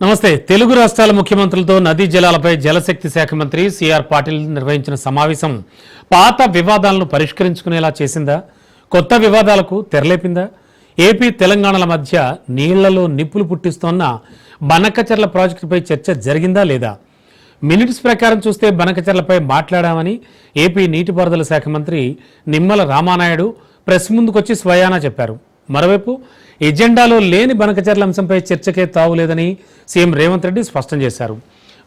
నమస్తే. తెలుగు రాష్ట్రాల ముఖ్యమంత్రులతో నదీ జలాలపై జలశక్తి శాఖ మంత్రి సిఆర్ పాటిల్ నిర్వహించిన సమావేశం పాత వివాదాలను పరిష్కరించుకునేలా చేసిందా, కొత్త వివాదాలకు తెరలేపిందా? ఏపీ తెలంగాణల మధ్య నీళ్లలో నిప్పులు పుట్టిస్తోన్న బనకచెర్ల ప్రాజెక్టుపై చర్చ జరిగిందా లేదా? మినిట్స్ ప్రకారం చూస్తే బనకచెర్లపై మాట్లాడామని ఏపీ నీటిపారుదల శాఖ మంత్రి నిమ్మల రామానాయుడు ప్రెస్ ముందుకొచ్చి స్వయానా చెప్పారు. మరోవైపు ఎజెండాలో లేని బనకచెర్ల అంశంపై చర్చకే తావులేదని సీఎం రేవంత్ రెడ్డి స్పష్టం చేశారు.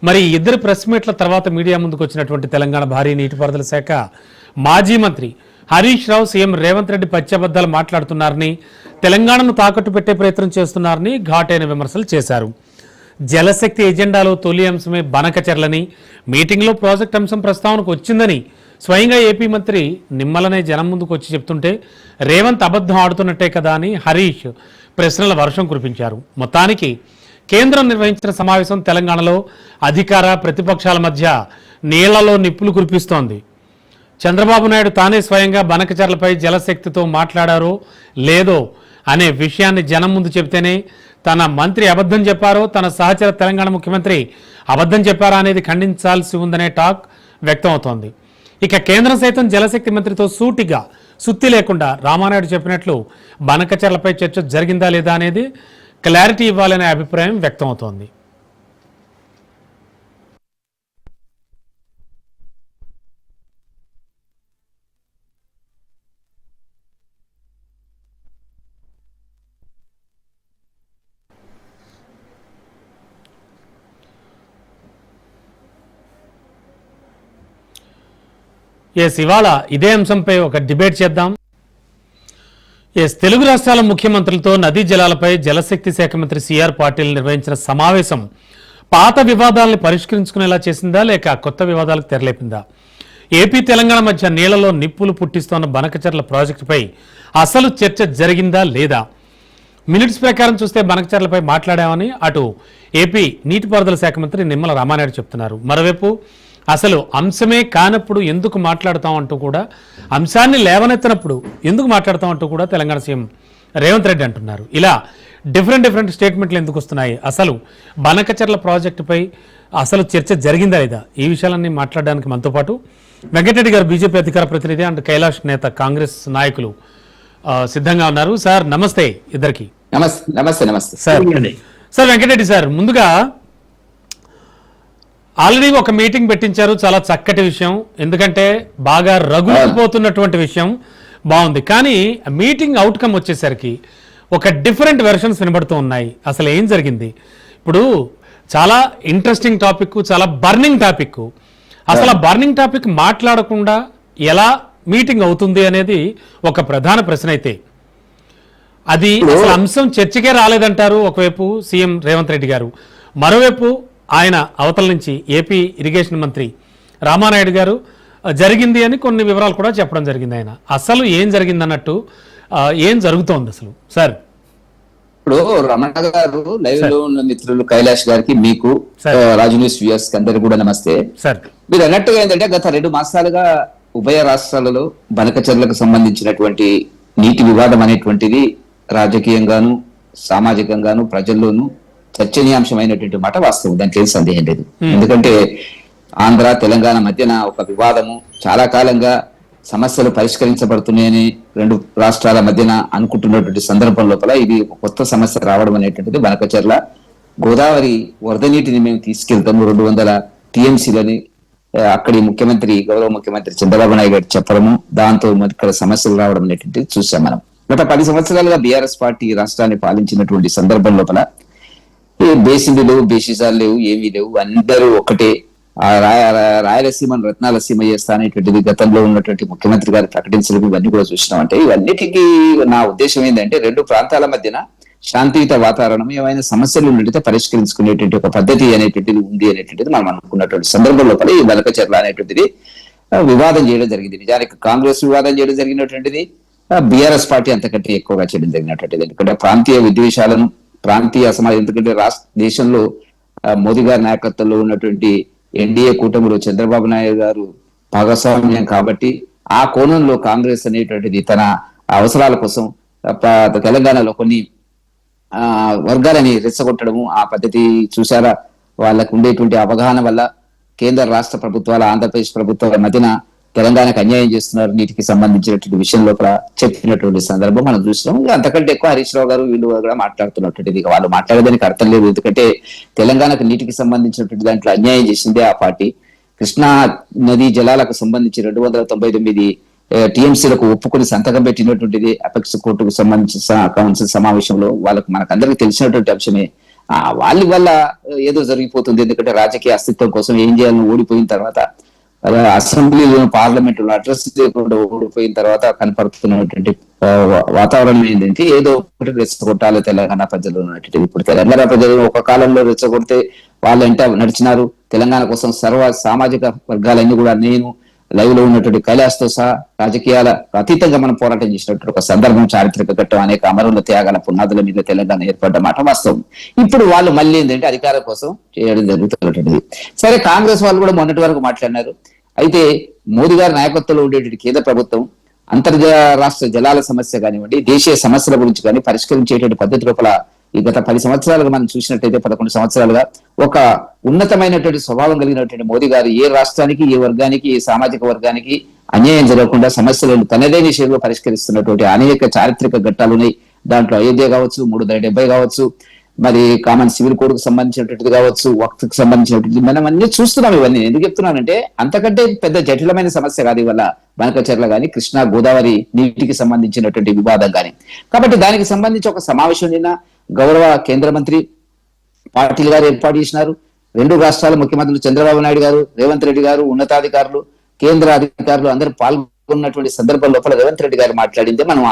మరి ఇద్దరు ప్రెస్ మీట్ల తర్వాత మీడియా ముందుకు వచ్చినటువంటి తెలంగాణ భారీ నీటిపారుదల శాఖ మాజీ మంత్రి హరీష్ రావు సీఎం రేవంత్ రెడ్డి పచ్చబద్దాలు మాట్లాడుతున్నారని, తెలంగాణను తాకట్టు పెట్టే ప్రయత్నం చేస్తున్నారని ఘాటైన విమర్శలు చేశారు. జలశక్తి ఎజెండాలో తొలి అంశమే బనకచెర్లని, మీటింగ్లో ప్రాజెక్ట్ అంశం ప్రస్తావనకు వచ్చిందని స్వయంగా ఏపీ మంత్రి నిమ్మలనే జనం ముందుకు వచ్చి చెప్తుంటే రేవంత్ అబద్ధం ఆడుతున్నట్టే కదా అని హరీష్ ప్రశ్నల వర్షం కురిపించారు. మొత్తానికి కేంద్రం నిర్వహించిన సమావేశం తెలంగాణలో అధికార ప్రతిపక్షాల మధ్య నీళ్లలో నిప్పులు కురిపిస్తోంది. చంద్రబాబు నాయుడు తానే స్వయంగా బనకచెర్లపై జలశక్తితో మాట్లాడారో లేదో అనే విషయాన్ని జనం ముందు చెబితేనే తన మంత్రి అబద్ధం చెప్పారో, తన సహచర తెలంగాణ ముఖ్యమంత్రి అబద్ధం చెప్పారా అనేది ఖండించాల్సి ఉందనే టాక్ వ్యక్తమవుతోంది. ఇక కేంద్రం సైతం జలశక్తి మంత్రితో సూటిగా సుత్తి లేకుండా రామానాయుడు చెప్పినట్లు బనకచెర్లపై చర్చ జరిగిందా లేదా అనేది క్లారిటీ ఇవ్వాలనే అభిప్రాయం వ్యక్తమవుతోంది. ఇవాళ ఇదే అంశంపై ఒక డిబేట్ చేద్దాం. తెలుగు రాష్ట్రాల ముఖ్యమంత్రులతో నదీ జలాలపై జలశక్తి శాఖ మంత్రి సిఆర్ పాటిల్ నిర్వహించిన సమావేశం పాత వివాదాలను పరిష్కరించుకునేలా చేసిందా లేక కొత్త వివాదాలకు తెరలేపిందా? ఏపీ తెలంగాణ మధ్య నీళ్లలో నిప్పులు పుట్టిస్తోన్న బనకచెర్ల ప్రాజెక్టుపై అసలు చర్చ జరిగిందా లేదా? మినిట్స్ ప్రకారం చూస్తే బనకచెర్లపై మాట్లాడామని అటు ఏపీ నీటిపారుదల శాఖ మంత్రి నిమ్మల రామానాయుడు చెప్తున్నారు. మరోవైపు అసలు అంశమే కానప్పుడు ఎందుకు మాట్లాడతామంటూ కూడా, అంశాన్ని లేవనెత్తినప్పుడు ఎందుకు మాట్లాడతామంటూ కూడా తెలంగాణ సీఎం రేవంత్ రెడ్డి అంటున్నారు. ఇలా డిఫరెంట్ స్టేట్మెంట్లు ఎందుకు వస్తున్నాయి? అసలు బనకచెర్ల ప్రాజెక్టుపై అసలు చర్చ జరిగిందా లేదా? ఈ విషయాలన్నీ మాట్లాడడానికి మనతో పాటు వెంకటరెడ్డి గారు బీజేపీ అధికార ప్రతినిధి అండ్ కైలాష్ నేత కాంగ్రెస్ నాయకులు సిద్ధంగా ఉన్నారు. సార్ నమస్తే ఇద్దరికి. నమస్తే సార్ వెంకటరెడ్డి సార్, ముందుగా ఆల్రెడీ ఒక మీటింగ్ పెట్టించారు, చాలా చక్కటి విషయం, ఎందుకంటే బాగా రగులుకుపోతున్నటువంటి విషయం, బాగుంది. కానీ మీటింగ్ అవుట్కమ్ వచ్చేసరికి ఒక డిఫరెంట్ వెర్షన్స్ వినబడుతూ ఉన్నాయి. అసలు ఏం జరిగింది? ఇప్పుడు చాలా ఇంట్రెస్టింగ్ టాపిక్, చాలా బర్నింగ్ టాపిక్. అసలు ఆ బర్నింగ్ టాపిక్ మాట్లాడకుండా ఎలా మీటింగ్ అవుతుంది అనేది ఒక ప్రధాన ప్రశ్న. అయితే అది అసలు అంశం చర్చకే రాలేదంటారు ఒకవైపు సీఎం రేవంత్ రెడ్డి గారు, మరోవైపు ఆయన అవతల నుంచి ఏపీ ఇరిగేషన్ మంత్రి రామానాయుడు గారు జరిగింది అని కొన్ని వివరాలు కూడా చెప్పడం జరిగింది. ఆయన అసలు ఏం జరిగింది అన్నట్టు ఏం జరుగుతోంది అసలు సార్? ఇప్పుడు రమణ గారు, లైవ్ లో ఉన్న మిత్రులు కైలాష్ గారికి, మీకు, రాజు న్యూస్ వ్యూయర్స్ అందరు కూడా నమస్తే సార్. మీరు అన్నట్టుగా ఏంటంటే గత 2 మాసాలుగా ఉభయ రాష్ట్రాలలో బనకచెర్లకు సంబంధించినటువంటి నీటి వివాదం అనేటువంటిది రాజకీయంగాను సామాజికంగాను ప్రజల్లోనూ చర్చనీయాంశమైనటువంటి మాట వాస్తవం, దాంట్లో ఏం సందేహం లేదు. ఎందుకంటే ఆంధ్ర తెలంగాణ మధ్యన ఒక వివాదము చాలా కాలంగా సమస్యలు పరిష్కరించబడుతున్నాయని 2 రాష్ట్రాల మధ్యన అనుకుంటున్నటువంటి సందర్భం లోపల ఇది కొత్త సమస్య రావడం అనేటువంటిది బనకచెర్ల గోదావరి వరద నీటిని మేము తీసుకెళ్తాము 200 టీఎంసీలని అక్కడి గౌరవ ముఖ్యమంత్రి చంద్రబాబు నాయుడు గారు చెప్పడము, దాంతో ఇక్కడ సమస్యలు రావడం అనేటువంటిది చూసాం మనం. గత 10 సంవత్సరాలుగా బీఆర్ఎస్ పార్టీ రాష్ట్రాన్ని పాలించినటువంటి సందర్భం లోపల బేసింలు లేవు, బేసిసాలు లేవు, ఏమీ లేవు, అందరూ ఒకటే. రాయలసీమను రత్నాలసీమ చేస్తా అనేటువంటిది గతంలో ఉన్నటువంటి ముఖ్యమంత్రి గారు ప్రకటించడం ఇవన్నీ కూడా చూసినాం. అంటే ఇవన్నిటికీ నా ఉద్దేశం ఏంటంటే 2 ప్రాంతాల మధ్యన శాంతియుత వాతావరణం, ఏమైనా సమస్యలు ఉన్నట్టయితే పరిష్కరించుకునేటువంటి ఒక పద్ధతి అనేటువంటిది ఉంది అనేటువంటిది మనం అనుకున్నటువంటి సందర్భం లోపల ఈ బనకచెర్ల అనేటువంటిది వివాదం చేయడం జరిగింది. నిజానికి కాంగ్రెస్ వివాదం చేయడం జరిగినటువంటిది, బీఆర్ఎస్ పార్టీ అంతకంటే ఎక్కువగా చేయడం జరిగినటువంటిది. ఎందుకంటే ప్రాంతీయ విద్వేషాలను, ప్రాంతీయ సమాజం, ఎందుకంటే దేశంలో మోదీ గారి నాయకత్వంలో ఉన్నటువంటి ఎన్డీఏ కూటమిలో చంద్రబాబు నాయుడు గారు భాగస్వామ్యం కాబట్టి ఆ కోణంలో కాంగ్రెస్ అనేటువంటిది తన అవసరాల కోసం తెలంగాణలో కొన్ని వర్గాలని రెచ్చగొట్టడము ఆ పద్ధతి చూసారా, వాళ్ళకు ఉండేటువంటి అవగాహన వల్ల కేంద్ర రాష్ట్ర ప్రభుత్వాల ఆంధ్రప్రదేశ్ ప్రభుత్వాల మధ్యన తెలంగాణకు అన్యాయం చేస్తున్నారు నీటికి సంబంధించినటువంటి విషయం లోపల చెప్పినటువంటి సందర్భం మనం చూసినాం. అంతకంటే ఎక్కువ హరీష్ రావు గారు వీళ్ళు కూడా మాట్లాడుతున్నటువంటిది వాళ్ళు మాట్లాడేదానికి అర్థం లేదు. ఎందుకంటే తెలంగాణకు నీటికి సంబంధించినటువంటి దాంట్లో అన్యాయం చేసిందే ఆ పార్టీ. కృష్ణా నదీ జలాలకు సంబంధించి 299 టీఎంసీలకు ఒప్పుకొని సంతకం పెట్టినటువంటిది అపెక్స్ కోర్టుకు సంబంధించిన కౌన్సిల్ సమావేశంలో వాళ్ళకు మనకందరికీ తెలిసినటువంటి అంశమే. వాళ్ళ వల్ల ఏదో జరిగిపోతుంది. ఎందుకంటే రాజకీయ అస్తిత్వం కోసం ఏం చేయాలని ఓడిపోయిన తర్వాత అసెంబ్లీలో పార్లమెంటులో అడ్రస్ లేకుండా ఓడిపోయిన తర్వాత కనపడుతున్నటువంటి వాతావరణం ఏంటంటే ఏదో ఒకటి రెచ్చగొట్టాలి తెలంగాణ ప్రజలు ఉన్నటువంటి. ఇప్పుడు తెలంగాణ ప్రజలు ఒక కాలంలో రెచ్చగొడితే వాళ్ళంటే నడిచినారు. తెలంగాణ కోసం సర్వ సామాజిక వర్గాలన్నీ కూడా నేను లైవ్ లో ఉన్నటువంటి కైలాష్ తో సహా రాజకీయాల అతీతంగా మనం పోరాటం చేసినటువంటి ఒక సందర్భం, చారిత్రక ఘట్టం, అనేక అమరుల త్యాగాల పునాదుల మీద తెలంగాణ ఏర్పడ్డ మాట వాస్తవం. ఇప్పుడు వాళ్ళు మళ్ళీ ఏంటంటే అధికారం కోసం చేయడం జరుగుతున్నటువంటిది. సరే, కాంగ్రెస్ వాళ్ళు కూడా మొన్నటి వరకు మాట్లాడినారు. అయితే మోదీ గారి నాయకత్వంలో ఉండేటువంటి కేంద్ర ప్రభుత్వం రాష్ట్ర జలాల సమస్య కానివ్వండి, దేశీయ సమస్యల గురించి కానీ పరిష్కరించేటువంటి పద్ధతి లోపల ఈ గత 10 సంవత్సరాలుగా మనం చూసినట్టయితే 11 సంవత్సరాలుగా ఒక ఉన్నతమైనటువంటి స్వభావం కలిగినటువంటి మోదీ గారు ఏ రాష్ట్రానికి, ఏ వర్గానికి, ఏ సామాజిక వర్గానికి అన్యాయం జరగకుండా సమస్యలను తనదే విషయంలో పరిష్కరిస్తున్నటువంటి అనేక చారిత్రక ఘట్టాలు ఉన్నాయి. దాంట్లో అయోధ్య కావచ్చు, 370 కావచ్చు, మరి కామన్ సివిల్ కోడ్ కు సంబంధించినటువంటిది కావచ్చు, వక్ఫ్కి సంబంధించినటువంటి మనం అన్ని చూస్తున్నాం. ఇవన్నీ ఎందుకు చెప్తున్నానంటే అంతకంటే పెద్ద జటిలమైన సమస్య కాదు ఇవల్ల బనకచెర్ల గాని, కృష్ణా గోదావరి నీటికి సంబంధించినటువంటి వివాదం కానీ. కాబట్టి దానికి సంబంధించి ఒక సమావేశం నిన్న గౌరవ కేంద్ర మంత్రి పాటిల్ గారు ఏర్పాటు చేసినారు. 2 రాష్ట్రాల ముఖ్యమంత్రులు చంద్రబాబు నాయుడు గారు, రేవంత్ రెడ్డి గారు, ఉన్నతాధికారులు, కేంద్ర అధికారులు అందరూ పాల్గొన్నటువంటి సందర్భం లోపల రేవంత్ రెడ్డి గారు మాట్లాడిందే మనం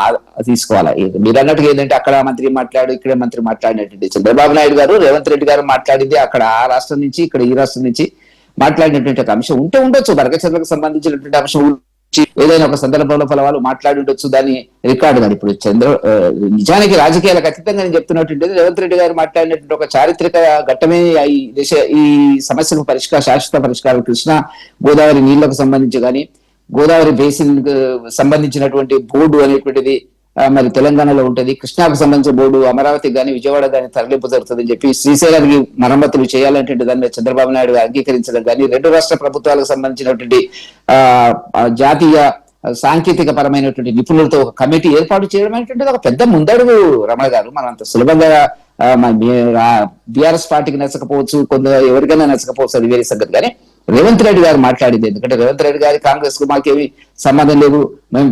తీసుకోవాలి. మీరు అన్నట్టుగా ఏంటంటే అక్కడ మంత్రి మాట్లాడు, ఇక్కడ మంత్రి మాట్లాడినటువంటి చంద్రబాబు నాయుడు గారు, రేవంత్ రెడ్డి గారు మాట్లాడింది అక్కడ ఆ రాష్ట్రం నుంచి, ఇక్కడ ఈ రాష్ట్రం నుంచి మాట్లాడినటువంటి ఒక అంశం ఉండొచ్చు. బనకచెర్లకు సంబంధించినటువంటి అంశం ఏదైనా ఒక సందర్భంలో లోపల వాళ్ళు మాట్లాడి ఉండొచ్చు, దాన్ని రికార్డు కానీ. ఇప్పుడు నిజానికి రాజకీయాలకు అతీతంగా నేను చెప్తున్నటువంటి రేవంత్ రెడ్డి గారు మాట్లాడినటువంటి ఒక చారిత్రక ఘట్టమే ఈ సమస్యకు శాశ్వత పరిష్కారం. కృష్ణా గోదావరి నీళ్లకు సంబంధించి కానీ, గోదావరి బేసిన్ సంబంధించినటువంటి బోర్డు అనేటువంటిది మరి తెలంగాణలో ఉంటది. కృష్ణాకు సంబంధించిన బోర్డు అమరావతి కానీ, విజయవాడ కానీ తరలింపు జరుగుతుందని చెప్పి శ్రీశైలానికి మరమ్మతులు చేయాలంటే దాన్ని చంద్రబాబు నాయుడు అంగీకరించడం కానీ, 2 రాష్ట్ర ప్రభుత్వాలకు సంబంధించినటువంటి జాతీయ సాంకేతిక పరమైనటువంటి నిపుణులతో ఒక కమిటీ ఏర్పాటు చేయడం అనేటువంటిది ఒక పెద్ద ముందడుగు రమణ గారు. మనం అంత సులభంగా బీఆర్ఎస్ పార్టీకి నచ్చకపోవచ్చు, కొందరు ఎవరికైనా నచ్చకపోవచ్చు, అది వేరే సంగతి. కానీ రేవంత్ రెడ్డి గారు మాట్లాడింది, ఎందుకంటే రేవంత్ రెడ్డి గారి కాంగ్రెస్ కు మాకేమి సంబంధం లేదు, మేము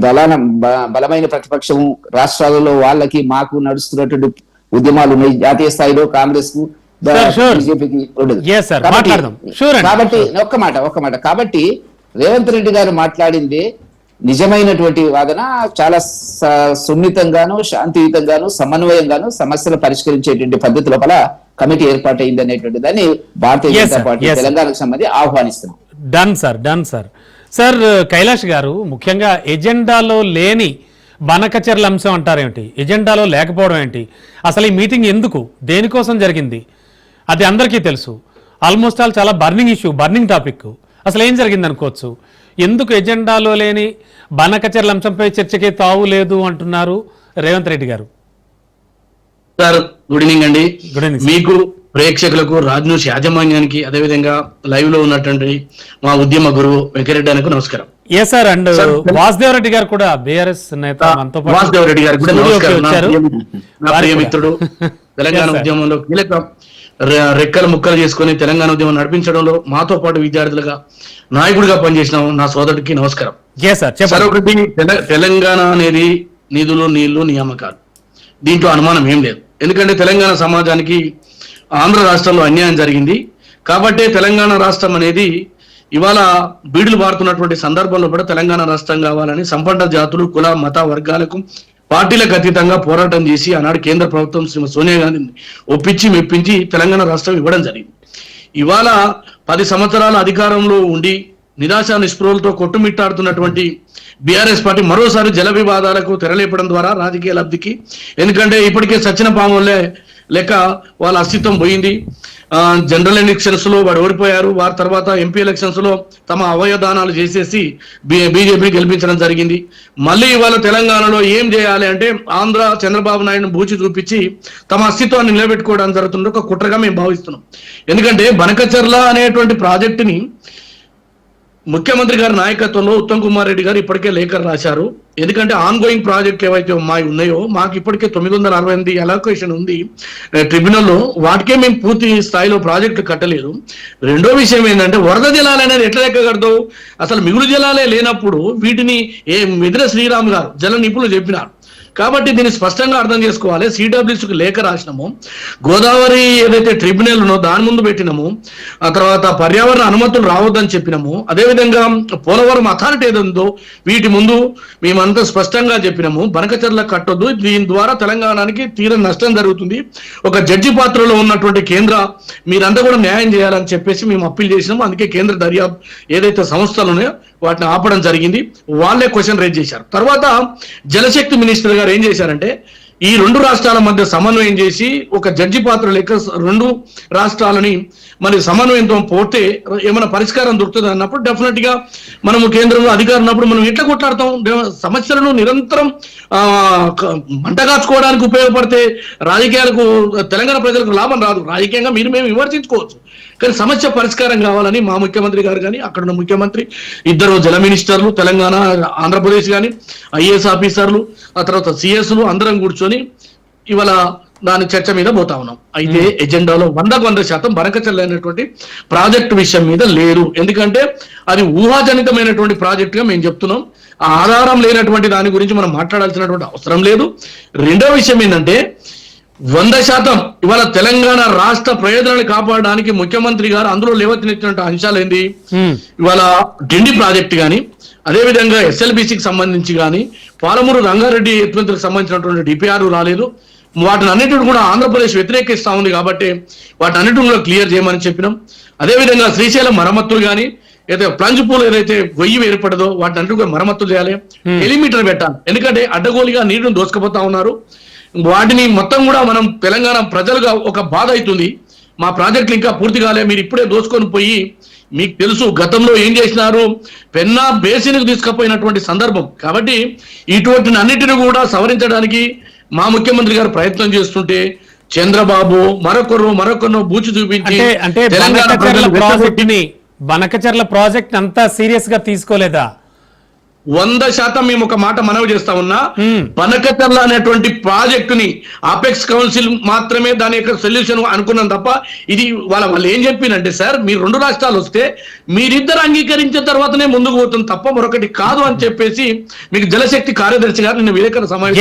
బలమైన ప్రతిపక్షము, రాష్ట్రాలలో వాళ్ళకి మాకు నడుస్తున్నటువంటి ఉద్యమాలు ఉన్నాయి, జాతీయ స్థాయిలో కాంగ్రెస్ కు బీజేపీకి ఉండదు. కాబట్టి ఒక్క మాట కాబట్టి రేవంత్ రెడ్డి గారు మాట్లాడింది నిజమైనటువంటి వాదన, చాలా సున్నితంగాను, శాంతియుతంగాను, సమన్వయంగాను సమస్యలు పరిష్కరించేటువంటి పద్ధతి లోపల కమిటీ ఏర్పాటైంది అనేటువంటి దాన్ని భారతీయ జనతా పార్టీ తెలంగాణకు సంబంధించి ఆహ్వానిస్తున్నాం. డన్ సార్ కైలాష్ గారు, ముఖ్యంగా ఎజెండాలో లేని బనకచెర్ల అంశం అంటారేమిటి? ఎజెండాలో లేకపోవడం ఏంటి? అసలు ఈ మీటింగ్ ఎందుకు, దేనికోసం జరిగింది? అది అందరికీ తెలుసు. ఆల్మోస్ట్ ఆల్ చాలా బర్నింగ్ ఇష్యూ, బర్నింగ్ టాపిక్. అసలు ఏం జరిగింది అనుకోవచ్చు? ఎందుకు ఎజెండాలో లేని బనకచెర్ల అంశంపై చర్చకే తావు లేదు అంటున్నారు రేవంత్ రెడ్డి గారు? సార్, గుడ్ ఈవినింగ్ అండి. మీకు, ప్రేక్షకులకు, రాజ్ న్యూస్ యాజమాన్యానికి, అదేవిధంగా లైవ్ లో ఉన్నటువంటి మా ఉద్యమ గురువు వెంకరెడ్డి అన్నకు నమస్కారం. ఏ సార్, అండ్ వాసుదేవ్ రెడ్డి గారు కూడా, బీఆర్ఎస్ నేత, వాసుదేవ్ రెడ్డి గారు కూడా నమస్కారం. నా ప్రియమిత్రుడు, తెలంగాణ ఉద్యమంలో కీలక రెక్కలు ముక్కలు చేసుకుని తెలంగాణ ఉద్యమం నడిపించడంలో మాతో పాటు విద్యార్థులుగా నాయకుడిగా పనిచేసిన నా సోదరుడికి నమస్కారం. ఒకటి, తెలంగాణ అనేది నిధులు, నీళ్లు, నియామకాలు, దీంట్లో అనుమానం ఏం లేదు. ఎందుకంటే తెలంగాణ సమాజానికి ఆంధ్ర రాష్ట్రంలో అన్యాయం జరిగింది కాబట్టి తెలంగాణ రాష్ట్రం అనేది ఇవాళ బీడులు బారుతున్నటువంటి సందర్భంలో కూడా తెలంగాణ రాష్ట్రం కావాలని సంపన్న జాతులు, కుల, మత వర్గాలకు పార్టీలకు అతీతంగా పోరాటం చేసి ఆనాడు కేంద్ర ప్రభుత్వం శ్రీమతి సోనియా గాంధీని ఒప్పించి మెప్పించి తెలంగాణ రాష్ట్రం ఇవ్వడం జరిగింది. ఇవాళ 10 సంవత్సరాల అధికారంలో ఉండి నిరాశ నిస్పృహలతో కొట్టుమిట్టాడుతున్నటువంటి బీఆర్ఎస్ పార్టీ మరోసారి జల వివాదాలకు తెరలేపడం ద్వారా రాజకీయ లబ్ధికి, ఎందుకంటే ఇప్పటికే సచిన పాములే లెక్క వాళ్ళ అస్తిత్వం పోయింది. జనరల్ ఎలక్షన్స్ లో వాడు ఓడిపోయారు. వారి తర్వాత ఎంపీ ఎలక్షన్స్ లో తమ అవయదానాలు చేసేసి బీజేపీ గెలిపించడం జరిగింది. మళ్ళీ ఇవాళ తెలంగాణలో ఏం చేయాలి అంటే ఆంధ్ర చంద్రబాబు నాయుడు బూచి చూపించి తమ అస్తిత్వాన్ని నిలబెట్టుకోవడం జరుగుతుంది, ఒక కుట్రగా మేము భావిస్తున్నాం. ఎందుకంటే బనకచర్ల అనేటువంటి ప్రాజెక్టుని ముఖ్యమంత్రి గారి నాయకత్వంలో ఉత్తమ్ కుమార్ రెడ్డి గారు ఇప్పటికే లేఖ రాశారు. ఎందుకంటే ఆన్ గోయింగ్ ప్రాజెక్ట్ ఏవైతే ఉన్నాయో మాకు ఇప్పటికే 968 అలొకేషన్ ఉంది ట్రిబ్యునల్లో, వాటికే మేము పూర్తి స్థాయిలో ప్రాజెక్టు కట్టలేదు. రెండో విషయం ఏంటంటే వరద జలాలు అనేది ఎట్లా లెక్క కడతావు? అసలు మిగులు జలాలే లేనప్పుడు వీటిని మిదిర శ్రీరామ్ గారు జల నిపుణులు చెప్పినారు. కాబట్టి దీన్ని స్పష్టంగా అర్థం చేసుకోవాలి. సిడబ్ల్యూసీకి లేఖ రాసినాము, గోదావరి ఏదైతే ట్రిబ్యునల్ ఉన్నో దాని ముందు పెట్టినాము, ఆ తర్వాత పర్యావరణ అనుమతులు రావద్దని చెప్పినాము. అదేవిధంగా పోలవరం అథారిటీ ఏదో వీటి ముందు మేమంతా స్పష్టంగా చెప్పినాము, బనకచర్ల కట్టొద్దు, దీని ద్వారా తెలంగాణకి తీర నష్టం జరుగుతుంది, ఒక జడ్జి పాత్రలో ఉన్నటువంటి కేంద్ర మీరంతా కూడా న్యాయం చేయాలని చెప్పేసి మేము అప్పీల్ చేసినాము. అందుకే కేంద్ర దర్యాప్తు ఏదైతే సంస్థలు ఉన్నాయో వాటిని ఆపడం జరిగింది. వాళ్ళే క్వశ్చన్ రేజ్ చేశారు. తర్వాత జలశక్తి మినిస్టర్ గారు ఏం చేశారంటే ఈ రెండు రాష్ట్రాల మధ్య సమన్వయం చేసి ఒక జడ్జి పాత్ర లెక్క రెండు రాష్ట్రాలని మరి సమన్వయంతో పోతే ఏమైనా పరిష్కారం దొరుకుతుంది అన్నప్పుడు డెఫినెట్ గా మనము కేంద్రంలో అధికారం ఉన్నప్పుడు మనం ఎట్లా కొట్లాడతాం? సమస్యలను నిరంతరం మంటగాచుకోవడానికి ఉపయోగపడితే రాజకీయాలకు తెలంగాణ ప్రజలకు లాభం రాదు. రాజకీయంగా మేము విమర్శించుకోవచ్చు, కానీ సమస్య పరిష్కారం కావాలని మా ముఖ్యమంత్రి గారు కానీ అక్కడ ఉన్న ముఖ్యమంత్రి, ఇద్దరు జల మినిస్టర్లు తెలంగాణ ఆంధ్రప్రదేశ్ కానీ ఐఏఎస్ ఆఫీసర్లు, ఆ తర్వాత సిఎస్లు అందరం కూర్చొని ఇవాళ దాని చర్చ మీద పోతా ఉన్నాం. అయితే ఎజెండాలో 100% బనకచర్లైనటువంటి ప్రాజెక్టు విషయం మీద లేరు. ఎందుకంటే అది ఊహాజనితమైనటువంటి ప్రాజెక్ట్ గా మేము చెప్తున్నాం. ఆ ఆధారం లేనటువంటి దాని గురించి మనం మాట్లాడాల్సినటువంటి అవసరం లేదు. రెండో విషయం ఏంటంటే 100% ఇవాళ తెలంగాణ రాష్ట్ర ప్రయోజనాలు కాపాడడానికి ముఖ్యమంత్రి గారు అందులో లేవనెత్తినటువంటి అంశాలు ఏంది? ఇవాళ డిండి ప్రాజెక్ట్ కానీ, అదేవిధంగా ఎస్ఎల్బిసికి సంబంధించి కానీ, పాలమూరు రంగారెడ్డి ఎత్తుమంత్రికి సంబంధించినటువంటి డిపిఆర్ రాలేదు. వాటిని అన్నిటిని కూడా ఆంధ్రప్రదేశ్ వ్యతిరేకిస్తా ఉంది కాబట్టి వాటి అన్నిటిని కూడా క్లియర్ చేయమని చెప్పినాం. అదేవిధంగా శ్రీశైలం మరమ్మతులు కానీ, ఏదైతే ప్లంజ్ పూల్ ఏదైతే గొయ్యి ఏర్పడదో వాటిని అన్నిటి కూడా మరమ్మతులు చేయాలి, ఎలిమీటర్ పెట్టాలి. ఎందుకంటే అడ్డగోలుగా నీరును దోసుకుపోతా ఉన్నారు. వాటిని మొత్తం కూడా మనం తెలంగాణ ప్రజలుగా ఒక బాధ అవుతుంది, మా ప్రాజెక్టులు ఇంకా పూర్తి కాలే, మీరు ఇప్పుడే దోసుకొని పోయి, మీకు తెలుసు గతంలో ఏం చేసినారు, పెన్నా బేసిన్కి తీసుకుపోయినటువంటి సందర్భం. కాబట్టి ఇటువంటి అన్నిటిని కూడా సవరించడానికి మా ముఖ్యమంత్రి గారు ప్రయత్నం చేస్తుంటే చంద్రబాబు మరొకరు బూచి చూపించి బనకచర్ల ప్రాజెక్ట్ అంతా సీరియస్ గా తీసుకోలేదా? 100% మేము ఒక మాట మనవి చేస్తా ఉన్నా, బనకచర్ల అనేటువంటి ప్రాజెక్టుని అపెక్స్ కౌన్సిల్ మాత్రమే దాని యొక్క సొల్యూషన్ అనుకున్నాం తప్ప ఇది వాళ్ళు ఏం చెప్పినంటే సార్ మీరు రెండు రాష్ట్రాలు వస్తే మీరిద్దరు అంగీకరించిన తర్వాతనే ముందుకు పోతుంది తప్ప మరొకటి కాదు అని చెప్పేసి మీకు జలశక్తి కార్యదర్శి గారు నిన్న విలేకరుల సమావేశం.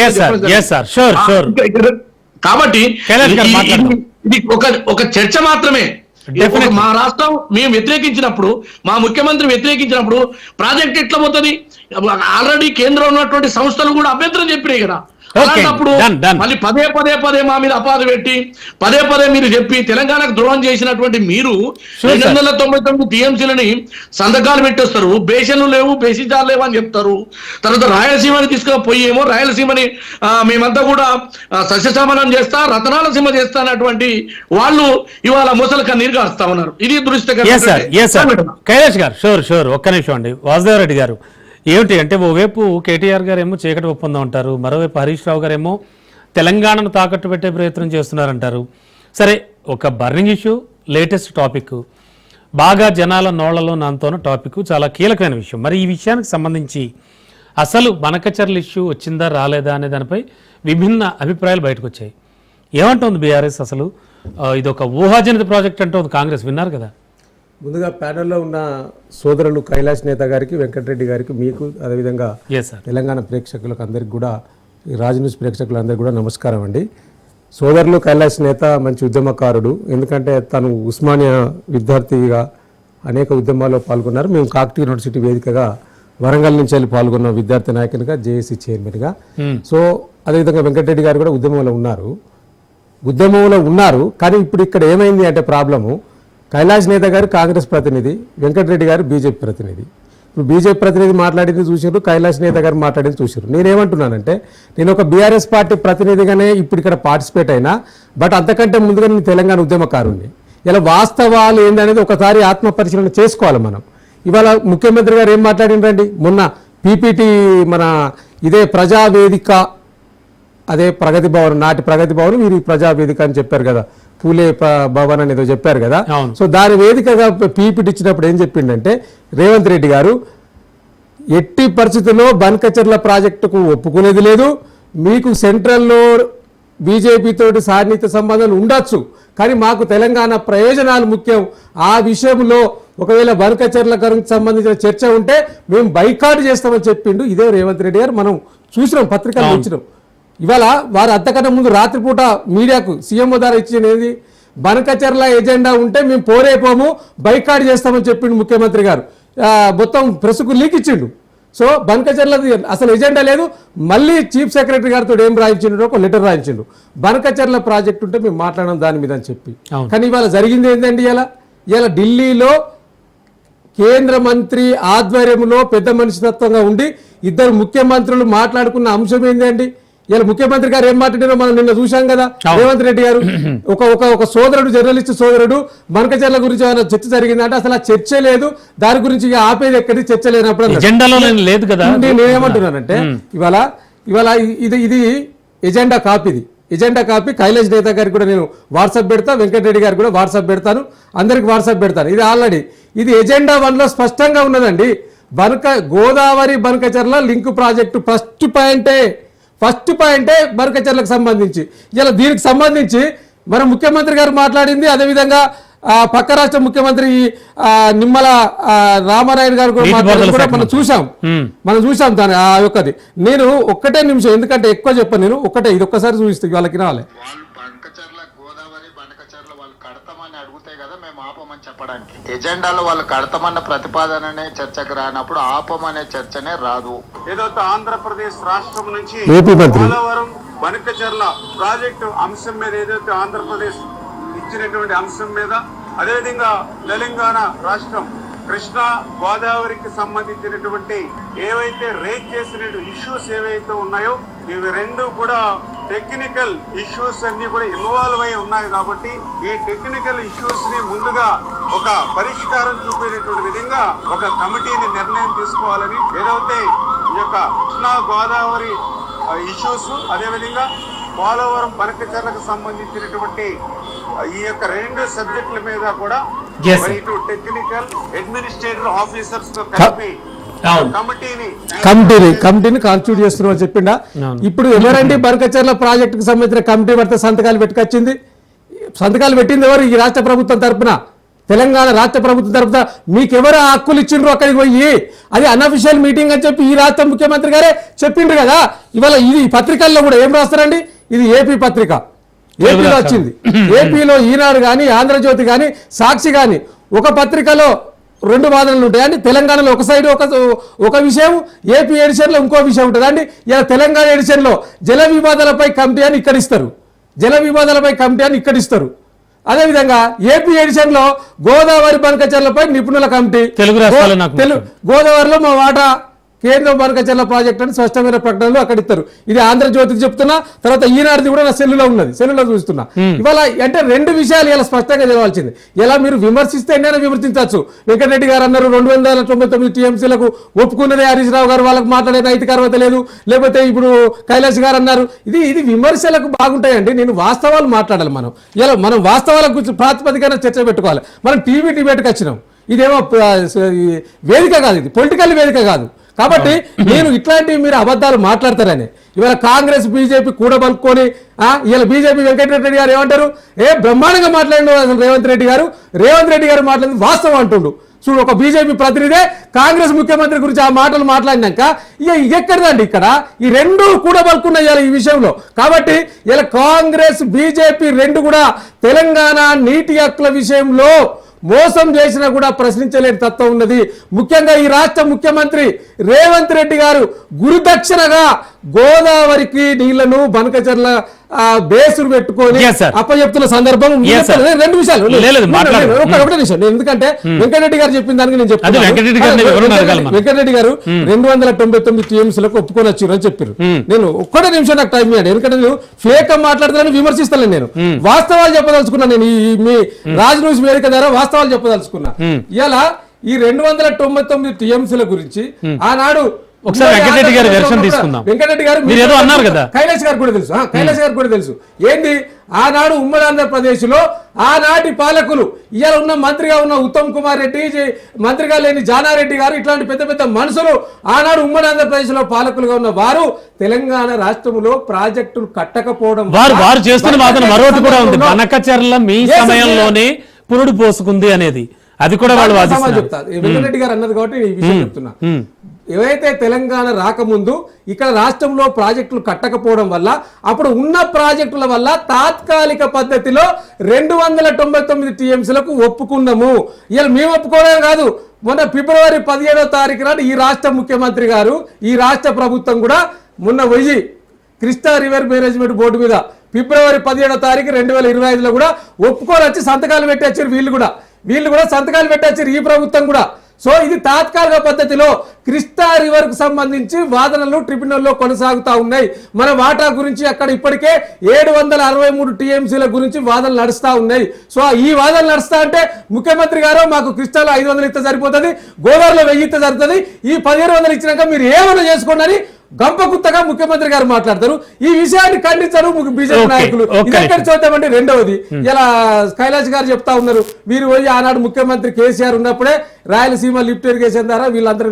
కాబట్టి ఇది ఒక చర్చ మాత్రమే. మా రాష్ట్రం మేము వ్యతిరేకించినప్పుడు, మా ముఖ్యమంత్రి వ్యతిరేకించినప్పుడు ప్రాజెక్ట్ ఎట్లా పోతుంది? ఆల్రెడీ కేంద్రంలో ఉన్నటువంటి సంస్థలు కూడా అభ్యంతరం చెప్పినాయి కదా. అలాంటప్పుడు మళ్ళీ పదే మా మీద అపాధ పెట్టి పదే మీరు చెప్పి తెలంగాణకు ద్రోహం చేసినటువంటి మీరు 299 టీఎంసీలని సంతకాలు పెట్టేస్తారు, బేషన్లు లేవు, బేసిజాలు లేవు అని చెప్తారు. తర్వాత రాయలసీమని తీసుకుపోయి ఏమో రాయలసీమని మేమంతా కూడా సస్యశామనం చేస్తా, రతనాల సీమ చేస్తా అన్నటువంటి వాళ్ళు ఇవాళ ముసలి కన్నీరు కాస్తా ఉన్నారు. ఇది దృష్టి. కైలాష్ గారు షూర్ ఒక్క నిమిషం అండి. వాసుదేవరెడ్డి గారు ఏమిటి అంటే ఓవైపు కేటీఆర్ గారు ఏమో చీకటి ఒప్పందం అంటారు, మరోవైపు హరీష్ రావు గారు ఏమో తెలంగాణను తాకట్టు పెట్టే ప్రయత్నం చేస్తున్నారంటారు. సరే, ఒక బర్నింగ్ ఇష్యూ, లేటెస్ట్ టాపిక్, బాగా జనాల నోళ్లలో నాంతోన టాపిక్, చాలా కీలకమైన విషయం. మరి ఈ విషయానికి సంబంధించి అసలు బనకచర్ల ఇష్యూ వచ్చిందా రాలేదా అనే దానిపై విభిన్న అభిప్రాయాలు బయటకు వచ్చాయి. ఏమంటుంది బీఆర్ఎస్? అసలు ఇది ఒక ఊహాజనిత ప్రాజెక్ట్ అంటుంది కాంగ్రెస్, విన్నారు కదా. ముందుగా ప్యానెల్లో ఉన్న సోదరులు కైలాష్ నేత గారికి, వెంకటరెడ్డి గారికి, మీకు, అదేవిధంగా తెలంగాణ ప్రేక్షకులకు అందరికి కూడా, రాజ్ న్యూస్ ప్రేక్షకులందరికీ కూడా నమస్కారం అండి. సోదరులు కైలాష్ నేత మంచి ఉద్యమకారుడు, ఎందుకంటే తను ఉస్మానియా విద్యార్థిగా అనేక ఉద్యమాల్లో పాల్గొన్నారు. మేము కాకతీయ యూనివర్సిటీ వేదికగా వరంగల్ నుంచి వెళ్ళి పాల్గొన్న విద్యార్థి నాయకునిగా, జేఏసీ చైర్మన్గా. సో అదేవిధంగా వెంకటరెడ్డి గారు కూడా ఉద్యమంలో ఉన్నారు. కానీ ఇప్పుడు ఇక్కడ ఏమైంది అంటే ప్రాబ్లము, కైలాష్ నేత గారు కాంగ్రెస్ ప్రతినిధి, వెంకటరెడ్డి గారు బీజేపీ ప్రతినిధి. ఇప్పుడు బీజేపీ ప్రతినిధి మాట్లాడింది చూసారు, కైలాష్ నేత గారు మాట్లాడింది చూసారు. నేనేమంటున్నానంటే, నేను ఒక బీఆర్ఎస్ పార్టీ ప్రతినిధిగానే ఇప్పుడు ఇక్కడ పార్టిసిపేట్ అయినా, బట్ అంతకంటే ముందుగా నేను తెలంగాణ ఉద్యమకారుణ్ణి. ఇలా వాస్తవాలు ఏందనేది ఒకసారి ఆత్మ పరిశీలన చేసుకోవాలి మనం. ఇవాళ ముఖ్యమంత్రి గారు ఏం మాట్లాడిండ్రండి, మొన్న పీపీటీ మన ఇదే ప్రజావేదిక, అదే ప్రగతి భవన్, నాటి ప్రగతి భవన్ మీరు ప్రజావేదిక అని చెప్పారు కదా, పూలే భవన్ అనేదో చెప్పారు కదా. సో దాని వేదికగా పీపీటీ ఇచ్చినప్పుడు ఏం చెప్పిండంటే రేవంత్ రెడ్డి గారు, ఎట్టి పరిస్థితుల్లో బనకచెర్ల ప్రాజెక్టుకు ఒప్పుకునేది లేదు, మీకు సెంట్రల్లో బీజేపీ తోటి సాన్నిహిత సంబంధాలు ఉండొచ్చు, కానీ మాకు తెలంగాణ ప్రయోజనాలు ముఖ్యం, ఆ విషయంలో ఒకవేళ బనకచెర్లకు సంబంధించిన చర్చ ఉంటే మేము బైకాట్ చేస్తామని చెప్పిండు. ఇదే రేవంత్ రెడ్డి గారు మనం చూసినాం, పత్రికలు ఇచ్చినాం. ఇవాళ వారు అంతకన్నా ముందు రాత్రిపూట మీడియాకు సీఎం ద్వారా ఇచ్చినది బనకచెర్ల ఎజెండా ఉంటే మేము పోరేపోము, బైకాట్ చేస్తామని చెప్పిండు ముఖ్యమంత్రి గారు. మొత్తం ప్రెస్కు లీక్ ఇచ్చిండు. సో బనకచెర్లది అసలు ఎజెండా లేదు. మళ్ళీ చీఫ్ సెక్రటరీ గారితో ఏం రాయించిండు, ఒక లెటర్ రాయించిండు, బనకచెర్ల ప్రాజెక్ట్ ఉంటే మేము మాట్లాడడం దాని మీద అని చెప్పి. కానీ ఇవాళ జరిగింది ఏంటండి, ఇలా ఢిల్లీలో కేంద్ర మంత్రి ఆధ్వర్యంలో పెద్ద మనిషితత్వంగా ఉండి ఇద్దరు ముఖ్యమంత్రులు మాట్లాడుకున్న అంశం ఏంటండి. ఇలా ముఖ్యమంత్రి గారు ఏం మాట్లాడారో మనం నిన్న చూశాం కదా. రేవంత్ రెడ్డి గారు ఒక సోదరుడు, జర్నలిస్ట్ సోదరుడు బనకచెర్ల గురించి ఏమైనా చర్చ జరిగిందంటే అసలు ఆ చర్చ లేదు, దాని గురించి ఆపేది ఎక్కడి చర్చ లేనప్పుడు లేదు కదా. నేనేమంటున్నానంటే ఇవాళ ఇది ఎజెండా కాపీది, ఎజెండా కాపీ కైలాష్ నేత గారికి కూడా నేను వాట్సాప్ పెడతా, వెంకటరెడ్డి గారికి కూడా వాట్సాప్ పెడతాను, అందరికి వాట్సాప్ పెడతాను. ఇది ఆల్రెడీ ఇది ఎజెండా 1లో స్పష్టంగా ఉన్నదండి. Godavari Banakacherla link project first పాయింటే బనకచెర్లకు సంబంధించి. ఇలా దీనికి సంబంధించి మన ముఖ్యమంత్రి గారు మాట్లాడింది, అదేవిధంగా పక్క రాష్ట్ర ముఖ్యమంత్రి నిమ్మల రామారాయణ గారు కూడా మనం చూసాం దాని ఆ యొక్కది. నేను ఒక్కటే నిమిషం, ఎందుకంటే ఎక్కువ చెప్పను నేను, ఇది ఒక్కసారి చూపిస్తే వాళ్ళకి రాలే. చెప్పడానికి ఎజెండాలో వాళ్ళు కడతామన్న ప్రతిపాదననే చర్చకు రానప్పుడు ఆపమనే చర్చనే రాదు. ఏదైతే ఆంధ్రప్రదేశ్ రాష్ట్రం నుంచి పోలవరం బనకచెర్ల ప్రాజెక్టు అంశం మీద ఏదైతే ఆంధ్రప్రదేశ్ ఇచ్చినటువంటి అంశం మీద, అదేవిధంగా తెలంగాణ రాష్ట్రం కృష్ణా గోదావరికి సంబంధించినటువంటి ఏవైతే రేజ్ చేసిన ఇష్యూస్ ఏవైతే ఉన్నాయో ఇవి రెండు కూడా టెక్నికల్ ఇష్యూస్ అన్ని కూడా ఇన్వాల్వ్ అయి ఉన్నాయి. కాబట్టి ఈ టెక్నికల్ ఇష్యూస్ ని ముందుగా ఒక పరిష్కారం చూపేటటువంటి విధంగా ఒక కమిటీని నిర్ణయం తీసుకోవాలని, ఏదైతే ఈ యొక్క కృష్ణా గోదావరి ఇష్యూస్, అదేవిధంగా పోలవరం బనకచెర్లకు సంబంధించినటువంటి ఈ యొక్క రెండు సబ్జెక్టుల మీద కూడా ఇటు టెక్నికల్ అడ్మినిస్ట్రేటివ్ ఆఫీసర్స్ తో కలిపి కమిటీని కాన్స్టిట్యూట్ చేస్తున్నాం అని చెప్పిండా. ఇప్పుడు ఎవరండి బనకచెర్ల ప్రాజెక్టుకు సంబంధించిన కమిటీ పడితే సంతకాలు పెట్టింది ఎవరు? ఈ రాష్ట్ర ప్రభుత్వం తరఫున, తెలంగాణ రాష్ట్ర ప్రభుత్వం తరఫున మీకెవరు ఆ హక్కులు ఇచ్చిండ్రు అక్కడికి పోయి? అది అన్అఫిషియల్ మీటింగ్ అని చెప్పి ఈ రాష్ట్ర ముఖ్యమంత్రి గారే చెప్పిండ్రు కదా. ఇవాళ ఇది పత్రికల్లో కూడా ఏం రాస్తారండి, ఇది ఏపీ పత్రిక, ఏపీలో వచ్చింది. ఏపీలో ఈనాడు కానీ, ఆంధ్రజ్యోతి కానీ, సాక్షి కానీ ఒక పత్రికలో రెండు వాదనలు ఉంటాయండి. తెలంగాణలో ఒక సైడ్ ఒక విషయం, ఏపీ ఎడిషన్లో ఇంకో విషయం ఉంటుంది అండి. ఇలా తెలంగాణ ఎడిషన్లో జల వివాదాలపై కమిటీ అని ఇక్కడ ఇస్తారు, అదేవిధంగా ఏపీ ఎడిషన్లో గోదావరి బనకచెర్లపై నిపుణుల కమిటీ, గోదావరిలో మా వాటా కేంద్రం బనకచెర్ల ప్రాజెక్ట్ అని స్పష్టమైన ప్రకటనలు అక్కడ ఇస్తారు. ఇది ఆంధ్రజ్యోతికి చెప్తున్నా, తర్వాత ఈనాడుది కూడా నా సెల్లులో ఉన్నది, సెల్లులో చూస్తున్నా. ఇవాళ అంటే రెండు విషయాలు ఇలా స్పష్టంగా తెలవాల్సింది. ఎలా మీరు విమర్శిస్తే ఎన్నైనా విమర్శించవచ్చు. వెంకటరెడ్డి గారు అన్నారు 299 టీఎంసీలకు ఒప్పుకున్నదే హరీష్ రావు గారు, వాళ్ళకు మాట్లాడే నైతిక అర్హత లేదు. లేకపోతే ఇప్పుడు కైలాష్ గారు అన్నారు. ఇది విమర్శలకు బాగుంటాయండి. నేను వాస్తవాలు మాట్లాడాలి. మనం వాస్తవాల గురించి ప్రాతిపదికన చర్చ పెట్టుకోవాలి. మనం టీవీ డిబేట్కి వచ్చినాం. ఇదేమో వేదిక కాదు, ఇది పొలిటికల్ వేదిక కాదు. కాబట్టి నేను ఇట్లాంటివి మీరు అబద్ధాలు మాట్లాడతారని ఇవాళ కాంగ్రెస్ బీజేపీ కూడబలుకొని ఇలా బీజేపీ వెంకటరెడ్డి గారు ఏమంటారు, బ్రహ్మాండంగా మాట్లాడిన అసలు రేవంత్ రెడ్డి గారు మాట్లాడింది వాస్తవం అంటుండు. చూడు, ఒక బీజేపీ ప్రతినిధే కాంగ్రెస్ ముఖ్యమంత్రి గురించి ఆ మాటలు మాట్లాడినాక ఎక్కడదండి ఇక్కడ ఈ రెండు కూడబలుకున్నాయి ఇలా ఈ విషయంలో. కాబట్టి ఇలా కాంగ్రెస్ బీజేపీ రెండు కూడా తెలంగాణ నీటి హక్కుల విషయంలో మోసం చేసినా కూడా ప్రశ్నించలేని తత్వం ఉన్నది. ముఖ్యంగా ఈ రాష్ట్ర ముఖ్యమంత్రి రేవంత్ రెడ్డి గారు గురుదక్షిణగా గోదావరికి నీళ్లను బనకచెర్ల బేసులు పెట్టుకొని Yes, sir. అప్పచెప్తున్న సందర్భం Yes, sir. రెండు విషయాలు లేదు, మాట్లాడు. ఒకటే నిమిషం. నేను ఎందుకంటే వెంకటరెడ్డి గారు చెప్పిన దానికి నేను అదే వెంకటరెడ్డి గారిని వివరణ అడగాలి మనం. వెంకటరెడ్డి గారు 299 టీఎంసీలకు ఒప్పుకొని వచ్చారు అని చెప్పారు. నేను ఒక్కటే నిమిషం నాకు టైం ఇవ్వండి. ఎందుకంటే నేను ఫేక్ మాట్లాడుతున్నాను, విమర్శిస్తాను. నేను వాస్తవాలు చెప్పదలుచుకున్నా. నేను మీ రాజ్ న్యూస్ వేదిక ద్వారా వాస్తవాలు చెప్పదలుచుకున్నా. ఇలా ఈ 299 టీఎంసీల గురించి ఆనాడు ఒకసారి వెంకటరెడ్డి గారి వెర్షన్ తీసుకుందాం. వెంకటరెడ్డి గారు మీరు ఏదో అన్నారు కదా, కైలాష్ గారు కూడా తెలుసు. కైలాష్ గారు కూడా తెలుసు ఏంది ఆనాడు ఉమ్మడి ఆంధ్రప్రదేశ్ లో ఆనాటి పాలకులు, ఇవాళ ఉన్న మంత్రిగా ఉన్న ఉత్తమ్ కుమార్ రెడ్డి, మంత్రిగా లేని జానారెడ్డి గారు, ఇట్లాంటి పెద్ద పెద్ద మనుషులు ఆనాడు ఉమ్మడి ఆంధ్రప్రదేశ్ లో పాలకులుగా ఉన్న వారు తెలంగాణ రాష్ట్రంలో ప్రాజెక్టులు కట్టకపోవడం వారు చేస్తున్న వాదన మరొకటి కూడా ఉంది. బనకచర్ల మీ సమయంలోనే పురుడు పోసుకుంది అనేది, అది కూడా వాళ్ళు చెప్తారు. వెంకటరెడ్డి గారు అన్నది కాబట్టి ఈ విషయం చెప్తున్నా. ఏవైతే తెలంగాణ రాకముందు ఇక్కడ రాష్ట్రంలో ప్రాజెక్టులు కట్టకపోవడం వల్ల అప్పుడు ఉన్న ప్రాజెక్టుల వల్ల తాత్కాలిక పద్ధతిలో 299 టీఎంసీలకు ఒప్పుకున్నాము. ఇలా మేము ఒప్పుకోవడం కాదు, మొన్న ఫిబ్రవరి 17వ తారీఖు నాడు ఈ రాష్ట్ర ముఖ్యమంత్రి గారు, ఈ రాష్ట్ర ప్రభుత్వం కూడా మొన్న పోయి కృష్ణా రివర్ మేనేజ్మెంట్ బోర్డు మీద ఫిబ్రవరి 17వ తారీఖు 2025లో కూడా ఒప్పుకొని వచ్చి సంతకాలు పెట్టొచ్చారు. వీళ్ళు కూడా సంతకాలు పెట్టొచ్చారు, ఈ ప్రభుత్వం కూడా. సో ఇది తాత్కాలిక పద్ధతిలో కృష్ణా రివర్ కు సంబంధించి వాదనలు ట్రిబ్యునల్లో కొనసాగుతా ఉన్నాయి. మన వాటా గురించి అక్కడ ఇప్పటికే 763 టీఎంసీల గురించి వాదనలు నడుస్తా ఉన్నాయి. సో ఈ వాదనలు నడుస్తా అంటే ముఖ్యమంత్రి గారు మాకు కృష్ణాలో 500 ఇస్తే సరిపోతుంది, గోదావరిలో 1000 ఇస్తే సరిపోతుంది, ఈ 1700 ఇచ్చినాక మీరు ఏమైనా చేసుకోండి అని గంపగుత్తగా ముఖ్యమంత్రి గారు మాట్లాడతారు. ఈ విషయాన్ని ఖండించారు బీజేపీ నాయకులు. ఇదెక్కడ చూద్దామంటే రెండవది, ఇలా కైలాష్ గారు చెప్తా ఉన్నారు, మీరు పోయి ఆనాడు ముఖ్యమంత్రి కేసీఆర్ ఉన్నప్పుడే రాయలసీమ లిఫ్ట్ ఇరిగేషన్ ద్వారా వీళ్ళందరూ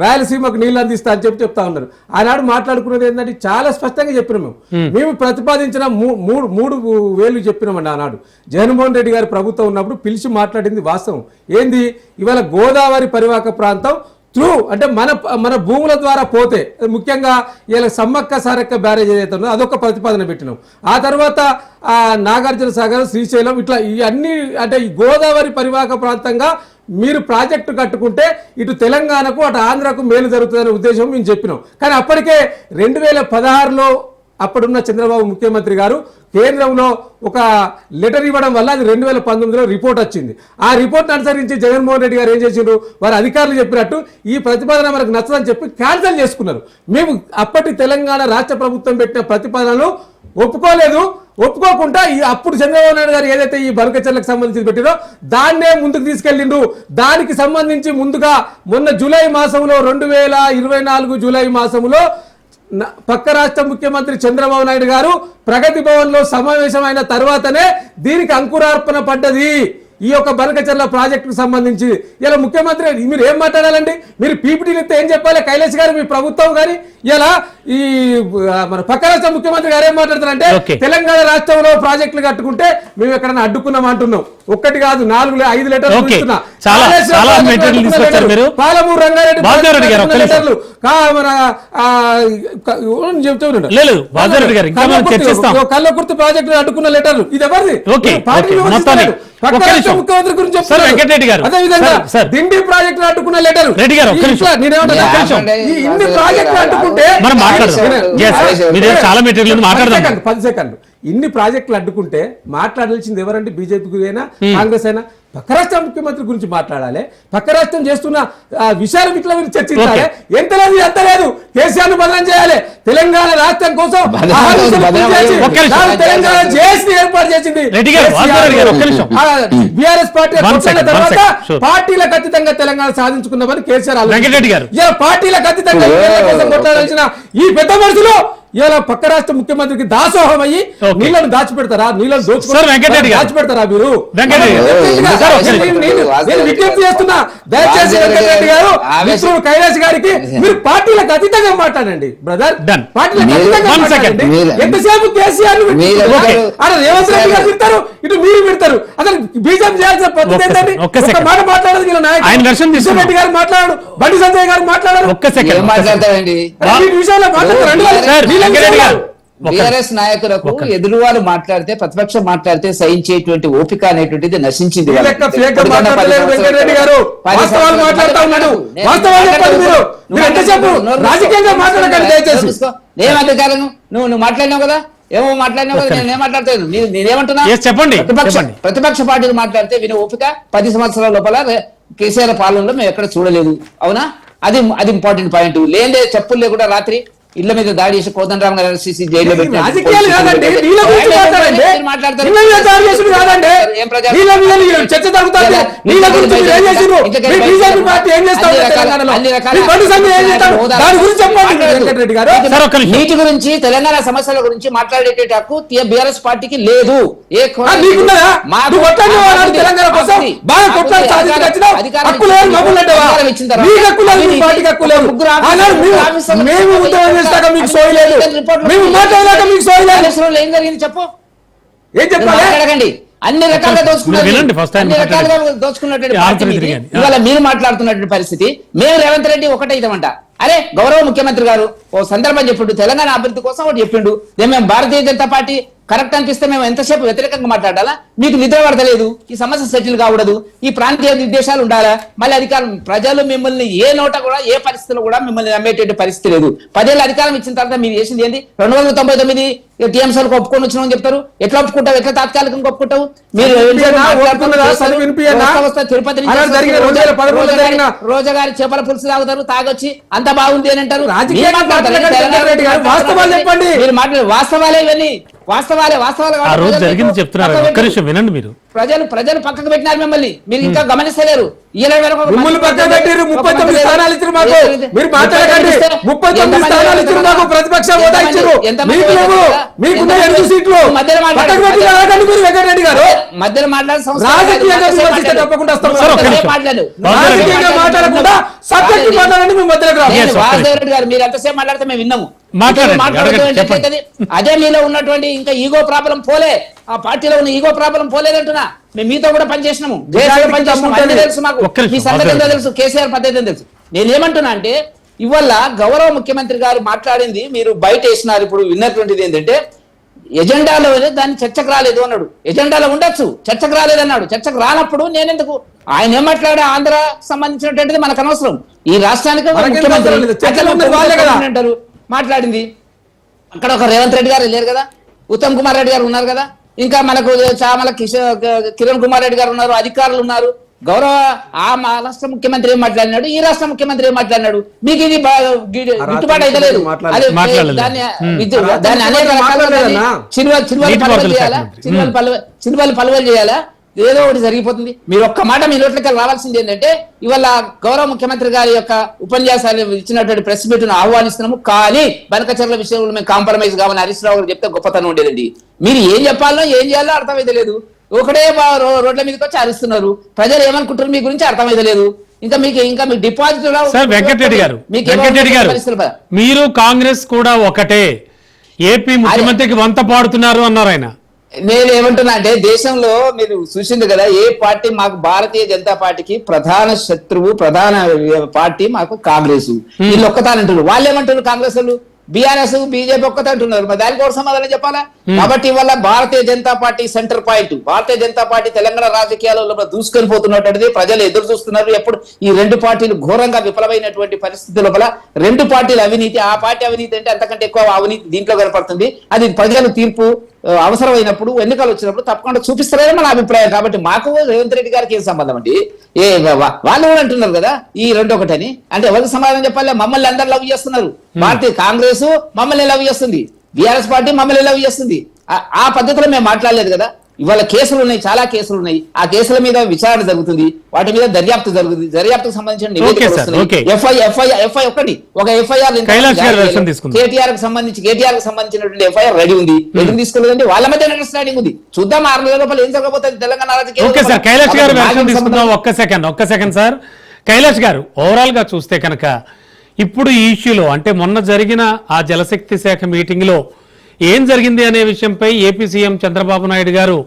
రాయలసీమకు నీళ్ళు అందిస్తా అని చెప్తా ఉన్నారు. ఆనాడు మాట్లాడుకున్నది ఏంటంటే చాలా స్పష్టంగా చెప్పినాం. మేము ప్రతిపాదించిన 3,000 చెప్పినామండి. ఆనాడు జగన్మోహన్ రెడ్డి గారి ప్రభుత్వం ఉన్నప్పుడు పిలిచి మాట్లాడింది వాస్తవం. ఏంది, ఇవాళ గోదావరి పరివాహక ప్రాంతం త్రూ అంటే మన భూముల ద్వారా పోతే, ముఖ్యంగా ఇలా సమ్మక్క సారక్క బ్యారేజ్ ఏదైతే ఉందో అదొక ప్రతిపాదన పెట్టినాం. ఆ తర్వాత నాగార్జున సాగర్, శ్రీశైలం, ఇట్లా ఇవన్నీ అంటే ఈ గోదావరి పరివాహక ప్రాంతంగా మీరు ప్రాజెక్టు కట్టుకుంటే ఇటు తెలంగాణకు అటు ఆంధ్రకు మేలు జరుగుతుందనే ఉద్దేశం మేము చెప్పినాం. కానీ అప్పటికే 2016లో అప్పుడున్న చంద్రబాబు ముఖ్యమంత్రి గారు కేంద్రంలో ఒక లెటర్ ఇవ్వడం వల్ల అది 2019లో రిపోర్ట్ వచ్చింది. ఆ రిపోర్ట్ అనుసరించి జగన్మోహన్ రెడ్డి గారు ఏం చేసిండ్రు, వారి అధికారులు చెప్పినట్టు ఈ ప్రతిపాదన మనకు నచ్చదని చెప్పి క్యాన్సిల్ చేసుకున్నారు. మేము అప్పటి తెలంగాణ రాష్ట్ర ప్రభుత్వం పెట్టిన ప్రతిపాదనలు ఒప్పుకోలేదు. ఒప్పుకోకుండా అప్పుడు చంద్రబాబు నాయుడు గారు ఏదైతే ఈ బనకచర్లకు సంబంధించి పెట్టినో దాన్నే ముందుకు తీసుకెళ్ళిండ్రు. దానికి సంబంధించి ముందుగా మొన్న జూలై మాసంలో 2024 జూలై మాసంలో పక్క రాష్ట్ర ముఖ్యమంత్రి చంద్రబాబు నాయుడు గారు ప్రగతి భవన్ లో సమావేశమైన తర్వాతనే దీనికి అంకురార్పణ పడ్డది. ఈ యొక్క బనకచర్ల ప్రాజెక్టుకు సంబంధించి ఇలా ముఖ్యమంత్రి మీరు ఏం మాట్లాడాలండి, మీరు పీపీటీలు ఇస్తే ఏం చెప్పాలి కైలాష్ గారు, మీ ప్రభుత్వం కానీ ఇలా ఈ మన పక్క రాష్ట్ర ముఖ్యమంత్రి గారు ఏం మాట్లాడతారంటే తెలంగాణ రాష్ట్రంలో ప్రాజెక్టులు కట్టుకుంటే మేము ఎక్కడన్నా అడ్డుకున్నాం అంటున్నాం. ఒక్కటి కాదు 4-5 లెటర్లు పాలమూరు రంగారెడ్డి లెటర్లు కల్లకుర్తి ప్రాజెక్టు అడ్డుకున్న లెటర్లు. ఇది ఎవరిది? ముఖ్యమంత్రి గురించి చెప్తారు. అదేవిధంగా దిండి ప్రాజెక్టులు అడ్డుకున్న లెటర్. ఇన్ని ప్రాజెక్టులు అడ్డుకుంటే 10 సెకండ్లు ఇన్ని ప్రాజెక్టులు అడ్డుకుంటే మాట్లాడాల్సింది ఎవరంటే బీజేపీ అయినా కాంగ్రెస్ అయినా పక్క రాష్ట్ర ముఖ్యమంత్రి గురించి మాట్లాడాలి. పక్క రాష్ట్రం చేస్తున్న విషయాలు ఇట్లా చర్చించాలి. ఎంత లేదు ఎంత లేదు, కేసీఆర్ ను బదనం చేయాలి. తెలంగాణ రాష్ట్రం కోసం తెలంగాణ జేఏసీ ఏర్పాటు చేసింది బీఆర్ఎస్ పార్టీ. తర్వాత పార్టీలకు అతీతంగా తెలంగాణ సాధించుకున్నామని కేసీఆర్ పార్టీలకు అతీతంగా కొట్లాడాల్సిన ఈ పెద్ద మనుషులు ఇలా పక్క రాష్ట్ర ముఖ్యమంత్రికి దాసోహం అయ్యి నీళ్లను దాచిపెడతారా, నీళ్లను దాచిపెడతారా మీరు? నేను విజ్ఞప్తి చేస్తున్నా, దయచేసి వెంకటరెడ్డి గారు మిత్రుడు కైలాష్ గారికి మీరు పార్టీలకు అతీతంగా మాట్లాడండి బ్రదర్. పార్టీలకు అతీతంగా మాట్లాడండి. ఎంతసేపు కేసీఆర్ రేవంత్ రెడ్డి గారు తిడతారు, ఇటు మీరు పెడతారు. అసలు బీజేపీ చేయాల్సిన పద్ధతి ఏంటండి? ఒక మాట మాట్లాడదు వీళ్ళ నాయకుడు కిషన్ రెడ్డి గారు మాట్లాడారు, బండి సంజయ్ గారు మాట్లాడారు. మాట్లాడతారండి విషయాల్లో మాట్లాడతారు. బీఆర్ఎస్ నాయకులకు ఎదురు వాళ్ళు మాట్లాడితే, ప్రతిపక్షం మాట్లాడితే సహించేటువంటి ఓపిక అనేటువంటిది నశించింది. ఏమంతకాలను నువ్వు మాట్లాడినావు కదా, ఏమో మాట్లాడినా నేను ఏం మాట్లాడతాను నేనేమంటున్నా Yes, చెప్పండి. ప్రతిపక్ష పార్టీలు మాట్లాడితే వినే ఓపిక 10 సంవత్సరాల లోపల కేసీఆర్ పాలనలో మేము ఎక్కడ చూడలేదు. అవునా? అది ఇంపార్టెంట్ పాయింట్. లేదే చెప్పులు లేకుండా రాత్రి ఇళ్ల మీద దాడి చేసి కోదండరామ్ గారు RCC జైల్లో పెట్టి రాజకీయాలు కాదండి, వీళ్ళ గురించి మాట్లాడండి. వీళ్ళ మీద దాడి చేసుడు కాదండి. వీళ్ళ మీద చర్చ జరుగుతుంది. వీళ్ళ గురించి మీరు ఏం చేసిర్రు? మీ బీజేపీ పార్టీ ఏం చేస్తారు తెలంగాణలో? మీ బండి సంజయ్ ఏం చేస్తారు? దాని గురించి చెప్పండి వెంకటరెడ్డి గారు. నీటి గురించి తెలంగాణ సమస్యల గురించి మాట్లాడేట హక్కు బీఆర్ఎస్ పార్టీకి లేదు. నీకున్నదా? నువ్వు కొట్లాడిన తెలంగాణ కోసం బాగా కొట్లాడి సాధించిన హక్కు లేదు. మమ్మల్ని అంటావా? మీకు హక్కు లేదు, మీ పార్టీకి హక్కు లేదు. మేము ఉద్యమం చేస్తాక మీకు సోయలేదు, మేము మాట్లాడలేక మీకు సోయలేదు. ఏం జరిగింది చెప్పు, ఏం చెప్పాలి? అడగండి. అన్ని రకాలుగా వినండి, first time దోచుకున్నటువంటి ఇవాళ మీరు మాట్లాడుతున్నటువంటి పరిస్థితి. మేము రేవంత్ రెడ్డి ఒకటే ఇదమంట. అరే గౌరవ ముఖ్యమంత్రి గారు ఓ సందర్భం చెప్పిండు, తెలంగాణ అభివృద్ధి కోసం ఒకటి చెప్పిండు. మేము భారతీయ జనతా పార్టీ కరెక్ట్ అనిపిస్తే మేము ఎంతసేపు వ్యతిరేకంగా మాట్లాడాలా? మీకు నిద్ర పడతలేదు, ఈ సమస్య సెటిల్ కాకూడదు, ఈ ప్రాంతీయ నిర్దేశాలు ఉండాలా? మళ్ళీ అధికారం ప్రజలు మిమ్మల్ని ఏ నోట కూడా ఏ పరిస్థితుల్లో కూడా మిమ్మల్ని నమ్మేటువంటి పరిస్థితి లేదు. 10 ఏళ్ళ అధికారం ఇచ్చిన తర్వాత మీరు చేసింది ఏంది? 299 టీఎంసీలకు ఒప్పుకొని వచ్చినామని చెప్తారు. ఎట్లా ఒప్పుకుంటావు? ఎట్లా తాత్కాలికంగా ఒప్పుకుంటావు? మీరు తిరుపతి రోజా గారి చేపల పులుసు తాగుతారు, తాగొచ్చి అంత బాగుంది అని అంటారు. మీరు మాట్లాడే వాస్తవాలే ఇవన్నీ, వాస్తవాలే. ఆ రోజు జరిగింది చెప్తున్నారు. ఒక్క నిమిషం వినండి. మీరు ప్రజలు పక్కకు పెట్టినారు మిమ్మల్ని, మీరు ఇంకా గమనిస్తలేరు. మధ్యలో వాసుదేవరెడ్డి గారు మీరు ఎంతసేపు మాట్లాడితే మేము విన్నాము. అదే మీలో ఉన్నటువంటి ఇంకా ఈగో ప్రాబ్లం పోలే, ఆ పార్టీలో ఉన్న ఈగో ప్రాబ్లం పోలేదంటున్నా. మేము మీతో కూడా పనిచేసినాము, అన్ని తెలుసు మాకు. మీ సంగతి ఎంతో తెలుసు, కేసీఆర్ పద్ధతి ఎంతో తెలుసు. నేనేమంటున్నా అంటే ఇవాళ గౌరవ ముఖ్యమంత్రి గారు మాట్లాడింది మీరు బయట వేసినారు. ఇప్పుడు విన్నటువంటిది ఏంటంటే ఎజెండాలో దాన్ని చర్చకు రాలేదు అన్నాడు. ఎజెండాలో ఉండొచ్చు, చర్చకు రాలేదు అన్నాడు. చర్చకు రానప్పుడు నేనెందుకు? ఆయన ఏం మాట్లాడా ఆంధ్ర సంబంధించినటువంటిది మనకు అనవసరం. ఈ రాష్ట్రానికి ముఖ్యమంత్రి అంటారు మాట్లాడింది. అక్కడ ఒక రేవంత్ రెడ్డి గారు లేరు కదా, ఉత్తమ్ కుమార్ రెడ్డి గారు ఉన్నారు కదా, ఇంకా మనకు చామల కిరణ్ కుమార్ రెడ్డి గారు ఉన్నారు, అధికారులు ఉన్నారు. గౌరవ ఆ రాష్ట్ర ముఖ్యమంత్రి ఏం మాట్లాడినాడు, ఈ రాష్ట్ర ముఖ్యమంత్రి ఏం మాట్లాడినాడు, మీకు ఇది గిట్టుబాటు అయితే లేదు. దాన్ని అనేక రకాలుగా చిరువలు పలువలు చేయాలా? ఏదో ఒకటి జరిగిపోతుంది. మీరు ఒక్క మాట మీ నోట్లకి రావాల్సింది ఏంటంటే ఇవాళ గౌరవ ముఖ్యమంత్రి గారి యొక్క ఉపన్యాసాలు ఇచ్చినటువంటి ప్రెస్ మీట్ ను ఆహ్వానిస్తున్నాము. కానీ బనకచర్ల విషయంలో మేము కాంప్రమైజ్ కావాలని హరీష్ రావు గారు చెప్తే గొప్పతనం ఉండేదండి. మీరు ఏం చెప్పాలో ఏం చేయాలో అర్థమైతే లేదు. ఒకటే రోడ్ల మీదకి వచ్చి అరుస్తున్నారు. ప్రజలు ఏమనుకుంటారు మీ గురించి అర్థమైతే లేదు. ఇంకా మీకు డిపాజిట్ వెంకటరెడ్డి గారు మీరు కాంగ్రెస్ కూడా ఒకటే, ఏపీ ముఖ్యమంత్రికి వంత పాడుతున్నారు అన్నారు ఆయన. నేను ఏమంటున్నా అంటే దేశంలో మీరు చూసింది కదా, ఏ పార్టీ మాకు భారతీయ జనతా పార్టీకి ప్రధాన శత్రువు, ప్రధాన పార్టీ మాకు కాంగ్రెస్. వీళ్ళు ఒక్కతానంటున్నారు. వాళ్ళు ఏమంటున్నారు? కాంగ్రెస్ వాళ్ళు బీఆర్ఎస్ బీజేపీ ఒక్కతే అంటున్నారు. మరి దానికి కూడా సమాధానం చెప్పాలా? కాబట్టి ఇవాళ Bharatiya Janata party centre point, Bharatiya Janata party Telangana రాజకీయాలలో దూసుకొని పోతున్నటువంటిది ప్రజలు ఎదురు చూస్తున్నారు. ఎప్పుడు ఈ రెండు పార్టీలు ఘోరంగా విఫలమైనటువంటి పరిస్థితి లోపల రెండు పార్టీల అవినీతి, ఆ పార్టీ అవినీతి అంటే అంతకంటే ఎక్కువ అవినీతి దీంట్లో కనపడుతుంది. అది ప్రజలు తీర్పు అవసరమైనప్పుడు ఎన్నికలు వచ్చినప్పుడు తప్పకుండా చూపిస్తారని మన అభిప్రాయం. కాబట్టి మాకు రేవంత్ రెడ్డి గారికి ఏం సంబంధం అండి? వాళ్ళు కూడా అంటున్నారు కదా ఈ రెండు ఒకటని. అంటే ఎవరికి సమాధానం చెప్పాలి? మమ్మల్ని అందరు లవ్ చేస్తున్నారు. భారతీయ కాంగ్రెస్ మమ్మల్ని లవ్ చేస్తుంది, బీఆర్ఎస్ పార్టీ మమ్మల్ని లవ్ చేస్తుంది. ఆ పద్ధతిలో మేము మాట్లాడలేదు కదా. ఇవాళ కేసులు ఉన్నాయి, చాలా కేసులు ఉన్నాయి. ఆ కేసుల మీద విచారణ జరుగుతుంది, వాటి మీద దర్యాప్తు జరుగుతుంది. దర్యాప్తుకు సంబంధించిన కేటీఆర్ కి సంబంధించినటువంటి ఎఫ్ఐఆర్ రెడీ ఉంది. ఎందుకు తీసుకోలేదండి? వాళ్ళ మధ్య అండర్స్టాండింగ్ ఉంది. చూద్దాం 6 నెలల లోపల ఏం జరగబోతుంది తెలంగాణ రాజకీయాలు. ఒక్క సెకండ్ సార్, కైలాష్ గారు ఓవరాల్ గా చూస్తే కనుక ఇప్పుడు ఈ ఇష్యూలో అంటే మొన్న జరిగిన ఆ జలశక్తి శాఖ మీటింగ్ లో ఏం జరిగింది అనే విషయంపై ఏపీ సీఎం చంద్రబాబు నాయుడు గారు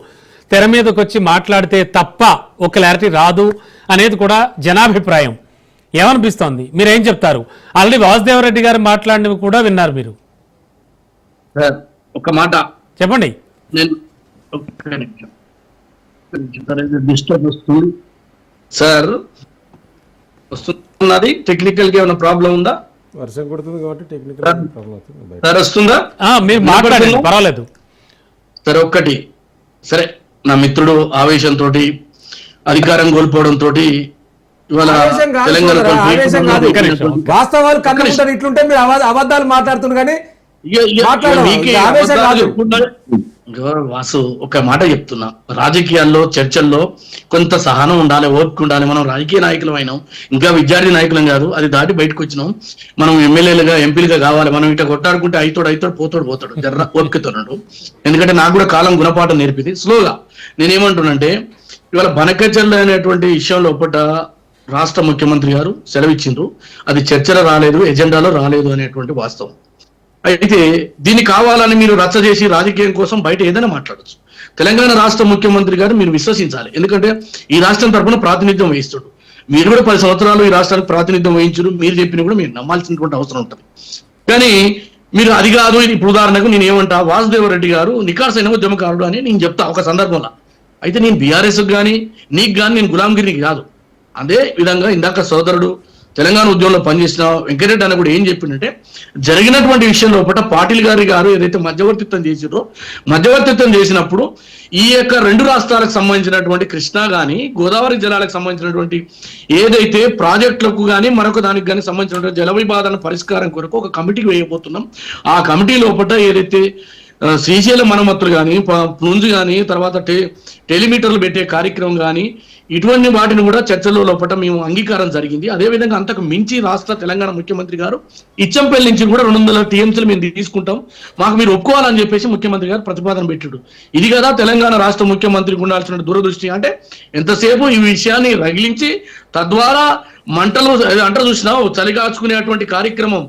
తెర మీదకి వచ్చి మాట్లాడితే తప్ప ఒక క్లారిటీ రాదు అనేది కూడా జనాభిప్రాయం. ఏమనిపిస్తోంది? మీరేం చెప్తారు? ఆల్రెడీ వాసుదేవరెడ్డి గారు మాట్లాడినవి కూడా విన్నారు మీరు. ఒక మాట చెప్పండి. డిస్టర్బ్ వస్తుంది సార్, వస్తున్నది టెక్నికల్ గా ఏమైనా ప్రాబ్లం ఉందా? వర్షం కొడుతుంది కాబట్టి టెక్నికల్ ప్రాబ్లం అవుతుంది బయట. సార్ వస్తుందా? మీరు మాట్లాడండి, పర్వాలేదు. సరే, ఒక్కటి సరే, నా మిత్రుడు ఆవేశంతో అధికారం కోల్పోవడంతో ఇవాళ ఆవేశం కాదు తెలంగాణ సోదరా, ఆవేశం కాదు. వాస్తవాలు ఒక్క నిమిషం. కనుకుంటారు, ఇట్లుంటే మీరు అబద్ధాలు మాట్లాడుతున్నారు కానీ వాసు ఒక మాట చెప్తున్నా, రాజకీయాల్లో చర్చల్లో కొంత సహనం ఉండాలి, ఓపిక ఉండాలి. మనం రాజకీయ నాయకులం అయినాం, ఇంకా విద్యార్థి నాయకులం కాదు, అది దాటి బయటకు వచ్చినాం. మనం ఎమ్మెల్యేలుగా ఎంపీలుగా కావాలి. మనం ఇట్లా కొట్టాడుకుంటే అయితోడు పోతాడు జర్ర ఓపికతోడు. ఎందుకంటే నాకు కూడా కాలం గుణపాఠం నేర్పింది. స్లోగా నేనేమంటున్నానంటే, ఇవాళ బనకచర్ల అనేటువంటి విషయం లోపల రాష్ట్ర ముఖ్యమంత్రి గారు సెలవిచ్చిండ్రు, అది చర్చలో రాలేదు, ఎజెండాలో రాలేదు అనేటువంటి వాస్తవం. అయితే దీన్ని కావాలని మీరు రచ్చ చేసి రాజకీయం కోసం బయట ఏదైనా మాట్లాడచ్చు. తెలంగాణ రాష్ట్ర ముఖ్యమంత్రి గారు మీరు విశ్వసించాలి, ఎందుకంటే ఈ రాష్ట్రం తరఫున ప్రాతినిధ్యం వహిస్తుడు. మీరు కూడా 10 సంవత్సరాలు ఈ రాష్ట్రానికి ప్రాతినిధ్యం వహించరు, మీరు చెప్పిన కూడా మీరు నమ్మాల్సినటువంటి అవసరం ఉంటుంది. కానీ మీరు అది కాదు, ఇది ఇప్పుడు ఉదాహరణకు నేను ఏమంటా, వాసుదేవరెడ్డి గారు నికార్సైన ఉద్యమకారుడు అని నేను చెప్తా ఒక సందర్భంలో. అయితే నేను బీఆర్ఎస్ కానీ నీకు కానీ నేను గులాంగిరికి కాదు. అదే విధంగా ఇందాక సోదరుడు తెలంగాణ ఉద్యమంలో పనిచేసిన వెంకటరెడ్డి అన్న కూడా ఏం చెప్పిందంటే, జరిగినటువంటి విషయం లోపల పాటిల్ గారు ఏదైతే మధ్యవర్తిత్వం చేసిరో, మధ్యవర్తిత్వం చేసినప్పుడు ఈ యొక్క 2 రాష్ట్రాలకు సంబంధించినటువంటి కృష్ణా కానీ గోదావరి జలాలకు సంబంధించినటువంటి ఏదైతే ప్రాజెక్టులకు కానీ మరొక దానికి కానీ సంబంధించినటువంటి జల వివాదాల పరిష్కారం కొరకు ఒక కమిటీకి వేయబోతున్నాం. ఆ కమిటీ లోపల ఏదైతే శ్రీశైలం మరమ్మతులు కానీ, పుంజు కానీ, తర్వాత టెలిమీటర్లు పెట్టే కార్యక్రమం కానీ, ఇటువంటి వాటిని కూడా చర్చలో లోపల మేము అంగీకారం జరిగింది. అదేవిధంగా అంతకు మించి రాష్ట్ర తెలంగాణ ముఖ్యమంత్రి గారు ఇచ్చంపల్లి నుంచి కూడా 200 టీఎంసీలు మేము తీసుకుంటాం, మాకు మీరు ఒప్పుకోవాలని చెప్పేసి ముఖ్యమంత్రి గారు ప్రతిపాదన పెట్టాడు. ఇది కదా తెలంగాణ రాష్ట్ర ముఖ్యమంత్రికి ఉండాల్సిన దూరదృష్టి. అంటే ఎంతసేపు ఈ విషయాన్ని రగిలించి తద్వారా మంటలు అంటారు చూసినావు, చలిగాచుకునేటువంటి కార్యక్రమం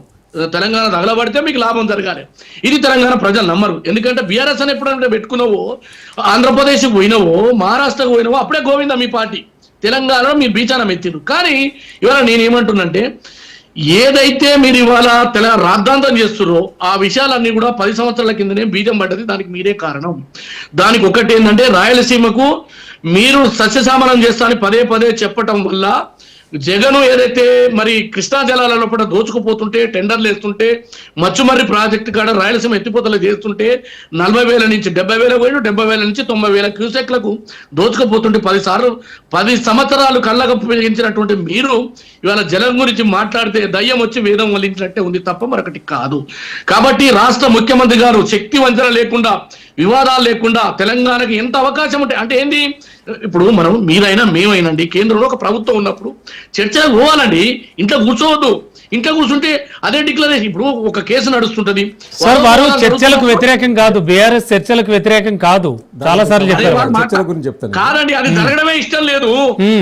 తెలంగాణ తగలబడితే మీకు లాభం జరగాలి. ఇది తెలంగాణ ప్రజలు నమ్మరు. ఎందుకంటే బీఆర్ఎస్ అని ఎప్పుడంటే పెట్టుకున్నావో, ఆంధ్రప్రదేశ్కి పోయినావో, మహారాష్ట్రకు పోయినావో, అప్పుడే గోవిందా మీ పార్టీ. తెలంగాణలో మీరు బీచానం ఎత్తిరు. కానీ ఇవాళ నేనేమంటున్నంటే, ఏదైతే మీరు ఇవాళ రాద్ధాంతం చేస్తున్నారో ఆ విషయాలన్నీ కూడా 10 సంవత్సరాల కిందనే బీజం పడ్డది. దానికి మీరే కారణం. దానికి ఒకటి ఏంటంటే, రాయలసీమకు మీరు సస్యశామనం చేస్తా అని పదే చెప్పటం వల్ల జగను ఏదైతే మరి కృష్ణా జలాల లోపల దోచుకుపోతుంటే, టెండర్లు వేస్తుంటే, మచ్చుమర్రి ప్రాజెక్టు కాడ రాయలసీమ ఎత్తిపోతలు చేస్తుంటే 40,000 నుంచి 70,000 పోయి 70,000 నుంచి 90,000 క్యూసెక్లకు దోచుకుపోతుంటే 10 సంవత్సరాలు కళ్ళగప్పించినటువంటి మీరు ఇవాళ జలం గురించి మాట్లాడితే దయ్యం వచ్చి వేదం వల్లించినట్టే ఉంది తప్ప మరొకటి కాదు. కాబట్టి రాష్ట్ర ముఖ్యమంత్రి గారు శక్తి వంచన లేకుండా, వివాదాలు లేకుండా తెలంగాణకి ఎంత అవకాశం ఉంటే, అంటే ఏంది, ఇప్పుడు మనం మీరైనా మేమైనండి, కేంద్రంలో ఒక ప్రభుత్వం ఉన్నప్పుడు చర్చలకు పోవాలండి. ఇంట్లో కూర్చోవద్దు. ఇంట్లో కూర్చుంటే అదే డిక్లరేషన్. ఇప్పుడు ఒక కేసు నడుస్తుంటది సార్, వారు చర్చలకు వ్యతిరేకం కాదు, బీఆర్ఎస్ చర్చలకు వ్యతిరేకం కాదు, చాలా సార్లు చెప్పారు. కాదండి, అది జరగడమే ఇష్టం లేదు.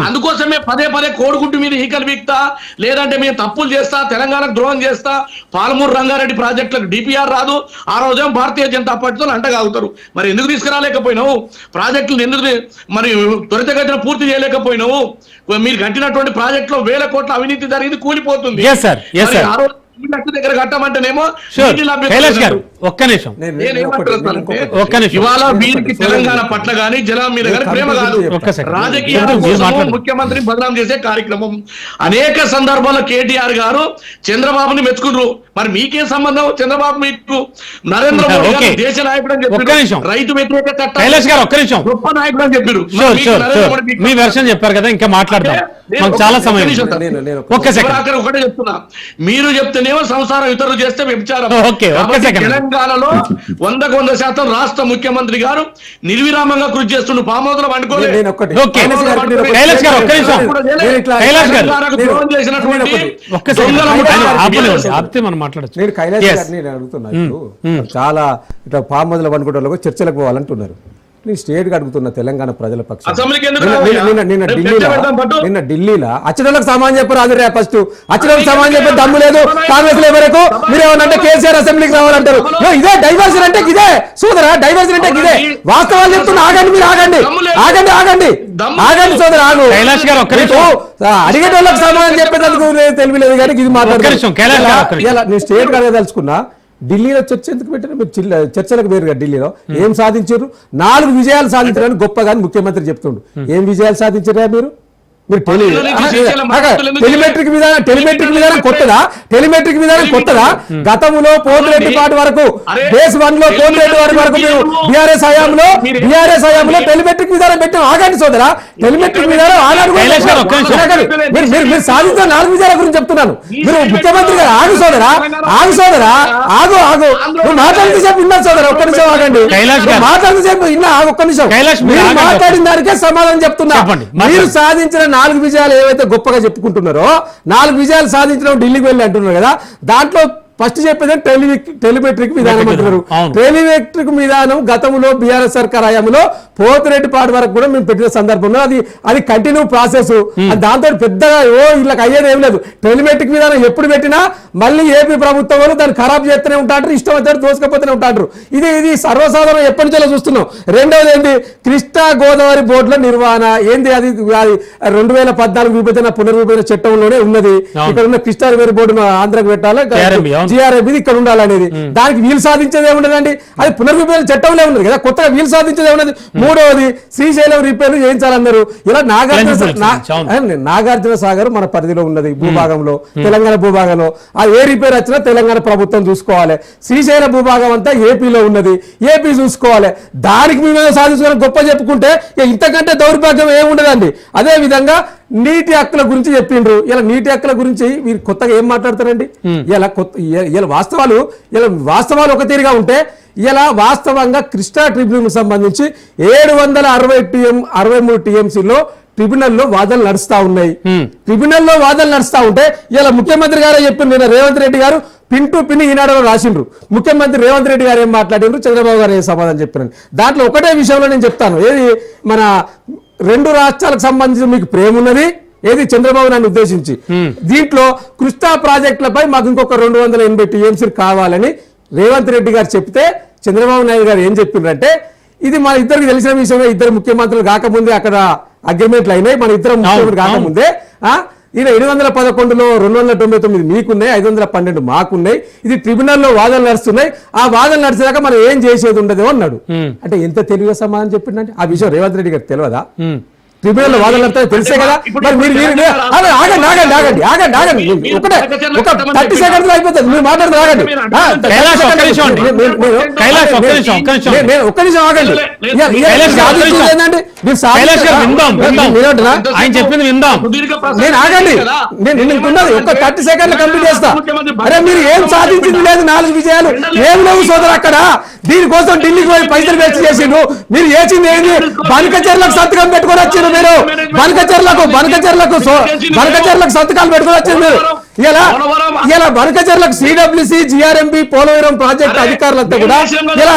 అందుకోసమే పదే కోడిగుడ్డు మీద ఈకలు వీక్తా, లేదంటే మేము తప్పులు చేస్తా, తెలంగాణకు ద్రోహం చేస్తా, పాలమూరు రంగారెడ్డి ప్రాజెక్టులకు డిపిఆర్ రాదు, ఆ రోజే భారతీయ జనతా పార్టీతో అంటగాగుతారు. మరి ఎందుకు తీసుకురాలేకపోయినావు ప్రాజెక్టులు? ఎందుకు మరి త్వరితగతిన పూర్తి చేయలేకపోయినావు? మీరు కట్టినటువంటి ప్రాజెక్టులో 1000 కోట్ల అవినీతి జరిగింది, కూలిపోతుంది. దగ్గర కట్టమంటేనేమో ఇవాళ వీరికి తెలంగాణ పట్ల గానీ జలం మీద కానీ ప్రేమ కాదు, రాజకీయాల ముఖ్యమంత్రి బదనాం చేసే కార్యక్రమం. అనేక సందర్భాల్లో కేటీఆర్ గారు చంద్రబాబుని మెచ్చుకున్నారు. మరి మీకేం సంబంధం? చంద్రబాబు మీకు నరేంద్ర మోడీ గారు దేశ నాయకుడు అని చెప్పారు, రైతు వ్యతిరేక చట్టం గొప్ప నాయకుడు అని చెప్పారు. మీ వెర్షన్ చెప్పారు కదా, ఇంకా మాట్లాడదాం, చాలా సమయం. ఒకటే చెప్తున్నా, మీరు చెప్తేనేమో సంసారం, ఇతరులు చేస్తే వ్యభిచారం. తెలంగాణలో 100% రాష్ట్ర ముఖ్యమంత్రి గారు నిర్విరామంగా కృషి చేస్తున్నారు. పామోదలు పండుకోలేదు. నేను కైలాష్ గారిని అడుగుతున్నా, చాలా ఇట్లా పామోదల పండుకోవడంలో చర్చలకు పోవాలంటున్నారు. నేను స్టేట్ గా అడుగుతున్నా తెలంగాణ ప్రజల పక్షం. నిన్న ఢిల్లీలో అచ్చడానికి సమానం చెప్పారు. అది రే ఫస్ట్ అచ్చడానికి సమానం చెప్పే దమ్ము లేదు కాంగ్రెస్ లో వరకు. మీరు ఏమన్నా కేసీఆర్ అసెంబ్లీకి రావాలంటారు. ఇదే డైవర్షన్ అంటే ఇదే సోదరా, డైవర్షన్ అంటే ఇదే. వాస్తవాలు చెప్తున్నా. ఆగండి, మీరు ఆగండి సోదర, ఆగు. కైలాష్ గారు అడిగే వాళ్ళకి సమానం చెప్పేందుకు తెలియలేదు కానీ ఇది మాట్లాడుతున్నా. నేను స్టేట్ గా అడగదలుచుకున్నా, ఢిల్లీలో చర్చ ఎందుకు పెట్టారు? మీరు చర్చలకు వేరుగా ఢిల్లీలో ఏం సాధించారు? 4 విజయాలు సాధించారని గొప్పగా ముఖ్యమంత్రి చెప్తుండు. ఏం విజయాలు సాధించారా మీరు? మీరు టెలిమెట్రిక్ విధానం కొత్తదా? టెలిమెట్రిక్ విధానం కొత్తదా? గతంలో పోతిరెడ్డి పాటు వరకు బేస్ 1 లో పోతిరెడ్డి వరకు మేము బీఆర్ఎస్ హయాంలో టెలిమెట్రిక్ విధానం పెట్టాం. ఆగండి సోదరా, టెలిమెట్రిక్ విధానం ఆనాడు మీరు సాధించిన 4 విజయాల గురించి చెప్తున్నాను. మీరు ముఖ్యమంత్రి గారు ఆగు సోదరా, ఆగు నువ్వు మాట్లాడితే చెప్పి విన్నాను సోదరా, ఒక్క నిమిషం ఆగండి. మాట్లాడితే చెప్పి విన్నా, ఒక్క నిమిషం. మీరు మాట్లాడిన దానికే సమాధానం చెప్తున్నా. మీరు సాధించిన 4 విజయాలు ఏవైతే గొప్పగా చెప్పుకుంటున్నారో, 4 విజయాలు సాధించడం ఢిల్లీకి వెళ్ళి అంటున్నారు కదా, దాంట్లో ఫస్ట్ చెప్పేది టెలిమెట్రిక్ విధానం అంటున్నారు. టెలిమెట్రిక్ విధానం గతంలో బీఆర్ఎస్ సర్కార్ హయాంలో పోతిరెడ్డి పాటు వరకు కూడా మేము పెట్టిన సందర్భంలో అది కంటిన్యూ ప్రాసెస్. దాంతో పెద్దగా వీళ్ళకి అయ్యేది ఏం లేదు. టెలిమెట్రిక్ విధానం ఎప్పుడు పెట్టినా మళ్ళీ ఏపీ ప్రభుత్వం వాళ్ళు దాన్ని ఖరాబ్ చేస్తూనే ఉంటారు, ఇష్టం వచ్చారు దోసుకపోతూనే ఉంటారు. ఇది సర్వసాధారణం ఎప్పటి నుంచో చూస్తున్నాం. రెండవది ఏంటి, కృష్ణా గోదావరి బోర్డుల నిర్వహణ ఏంది, అది 2014 విభజన పునర్విభజన చట్టంలోనే ఉన్నది. ఇక్కడ ఉన్న కృష్ణా రివర్ బోర్డు ఆంధ్రకు పెట్టాలి, జిఆర్ఎంబి ఇక్కడ ఉండాలనేది. దానికి వీలు సాధించేది ఏముండదండి, అది పునర్విభజన చట్టంలో ఉన్నది కదా, కొత్తగా వీలు సాధించేది ఏమున్నది. మూడవది శ్రీశైలం రిపేర్లు చేయించాలన్నారు. ఇలా నాగార్జున సాగర్ మన పరిధిలో ఉన్నది, భూభాగంలో, తెలంగాణ భూభాగంలో. ఆ ఏ రిపేర్ వచ్చినా తెలంగాణ ప్రభుత్వం చూసుకోవాలి. శ్రీశైల భూభాగం అంతా ఏపీలో ఉన్నది, ఏపీ చూసుకోవాలి. దానికి మేము సాధించుకుని గొప్ప చెప్పుకుంటే ఇంతకంటే దౌర్భాగ్యం ఏముండదండి. అదే విధంగా నీటి హక్కుల గురించి చెప్పిండ్రు. ఇలా నీటి హక్కుల గురించి వీరు కొత్తగా ఏం మాట్లాడతారండి? ఇలా వాస్తవాలు ఒక తీరుగా ఉంటే, ఇలా వాస్తవంగా కృష్ణా ట్రిబ్యునల్ సంబంధించి 763 టీఎంసీలో ట్రిబ్యునల్లో వాదనలు నడుస్తా ఉన్నాయి. ట్రిబ్యునల్లో వాదనలు నడుస్తా ఉంటే ఇలా ముఖ్యమంత్రి గారే చెప్పిండ్రు. నిన్న రేవంత్ రెడ్డి గారు పిన్ టు పిన్ ఈనాడులో రాసిండ్రు. ముఖ్యమంత్రి రేవంత్ రెడ్డి గారు ఏం మాట్లాడిండ్రు, చంద్రబాబు గారు ఏం సమాధానం చెప్పినారు. దాంట్లో ఒకటే విషయంలో నేను చెప్తాను, ఏది మన 2 రాష్ట్రాలకు సంబంధించి మీకు ప్రేమ ఉన్నది, ఏది చంద్రబాబు నాయుడు ఉద్దేశించి. దీంట్లో కృష్ణా ప్రాజెక్టులపై మాకు ఇంకొక 280 టీఎంసీలు కావాలని రేవంత్ రెడ్డి గారు చెప్తే, చంద్రబాబు నాయుడు గారు ఏం చెప్పిండ్రంటే, ఇది మన ఇద్దరికి తెలిసిన విషయమే, ఇద్దరు ముఖ్యమంత్రులు కాకముందే అక్కడ అగ్రిమెంట్లు అయినాయి, మన ఇద్దరు ముఖ్యమంత్రులు కాకముందే. ఈయన 711లో 299 మీకున్నాయి, 512 మాకున్నాయి. ఇది ట్రిబ్యునల్లో వాదనలు నడుస్తున్నాయి. ఆ వాదనలు నడిచేదాకా మనం ఏం చేసేది ఉండదు అన్నాడు. అంటే ఎంత తెలివిగా సమాధానం చెప్పిందంటే, ఆ విషయం రేవంత్ రెడ్డి గారికి తెలియదా? ట్రిబ్యునల్ వాదనలు నడుస్తాయి తెలిసే కదా. మరి మీరు ఆగండి ఒకటే ఒక 30 సెకండ్స్ అయిపోతుంది. మీరు మాట్లాడుతూ ఆగండి, ఒక్క నిమిషం ఆగండి. ఆయన చెప్పింది విందాం. నేను ఆగండి, నేను ఉన్నది ఒక 30 సెకండ్లు కంప్లీట్ చేస్తా. అరే మీరు ఏం సాధించింది లేదు, 4 విజయాలు ఏం లేవు సోదరు అక్కడ. దీనికోసం ఢిల్లీకి పోయి పైసలు వేస్ట్ చేసిండు. మీరు చేసింది ఏంది, బనకచెర్లకు సంతకం పెట్టుకొని వచ్చిండ్రు. మీరు బనకచెర్లకు సంతకాలు పెట్టుకొని వచ్చింది. మీరు ఇలా బనకచెర్లకు సిడబ్ల్యూసి, జిఆర్ఎంబి, పోలవరం ప్రాజెక్ట్ అధికారులంతా కూడా ఇలా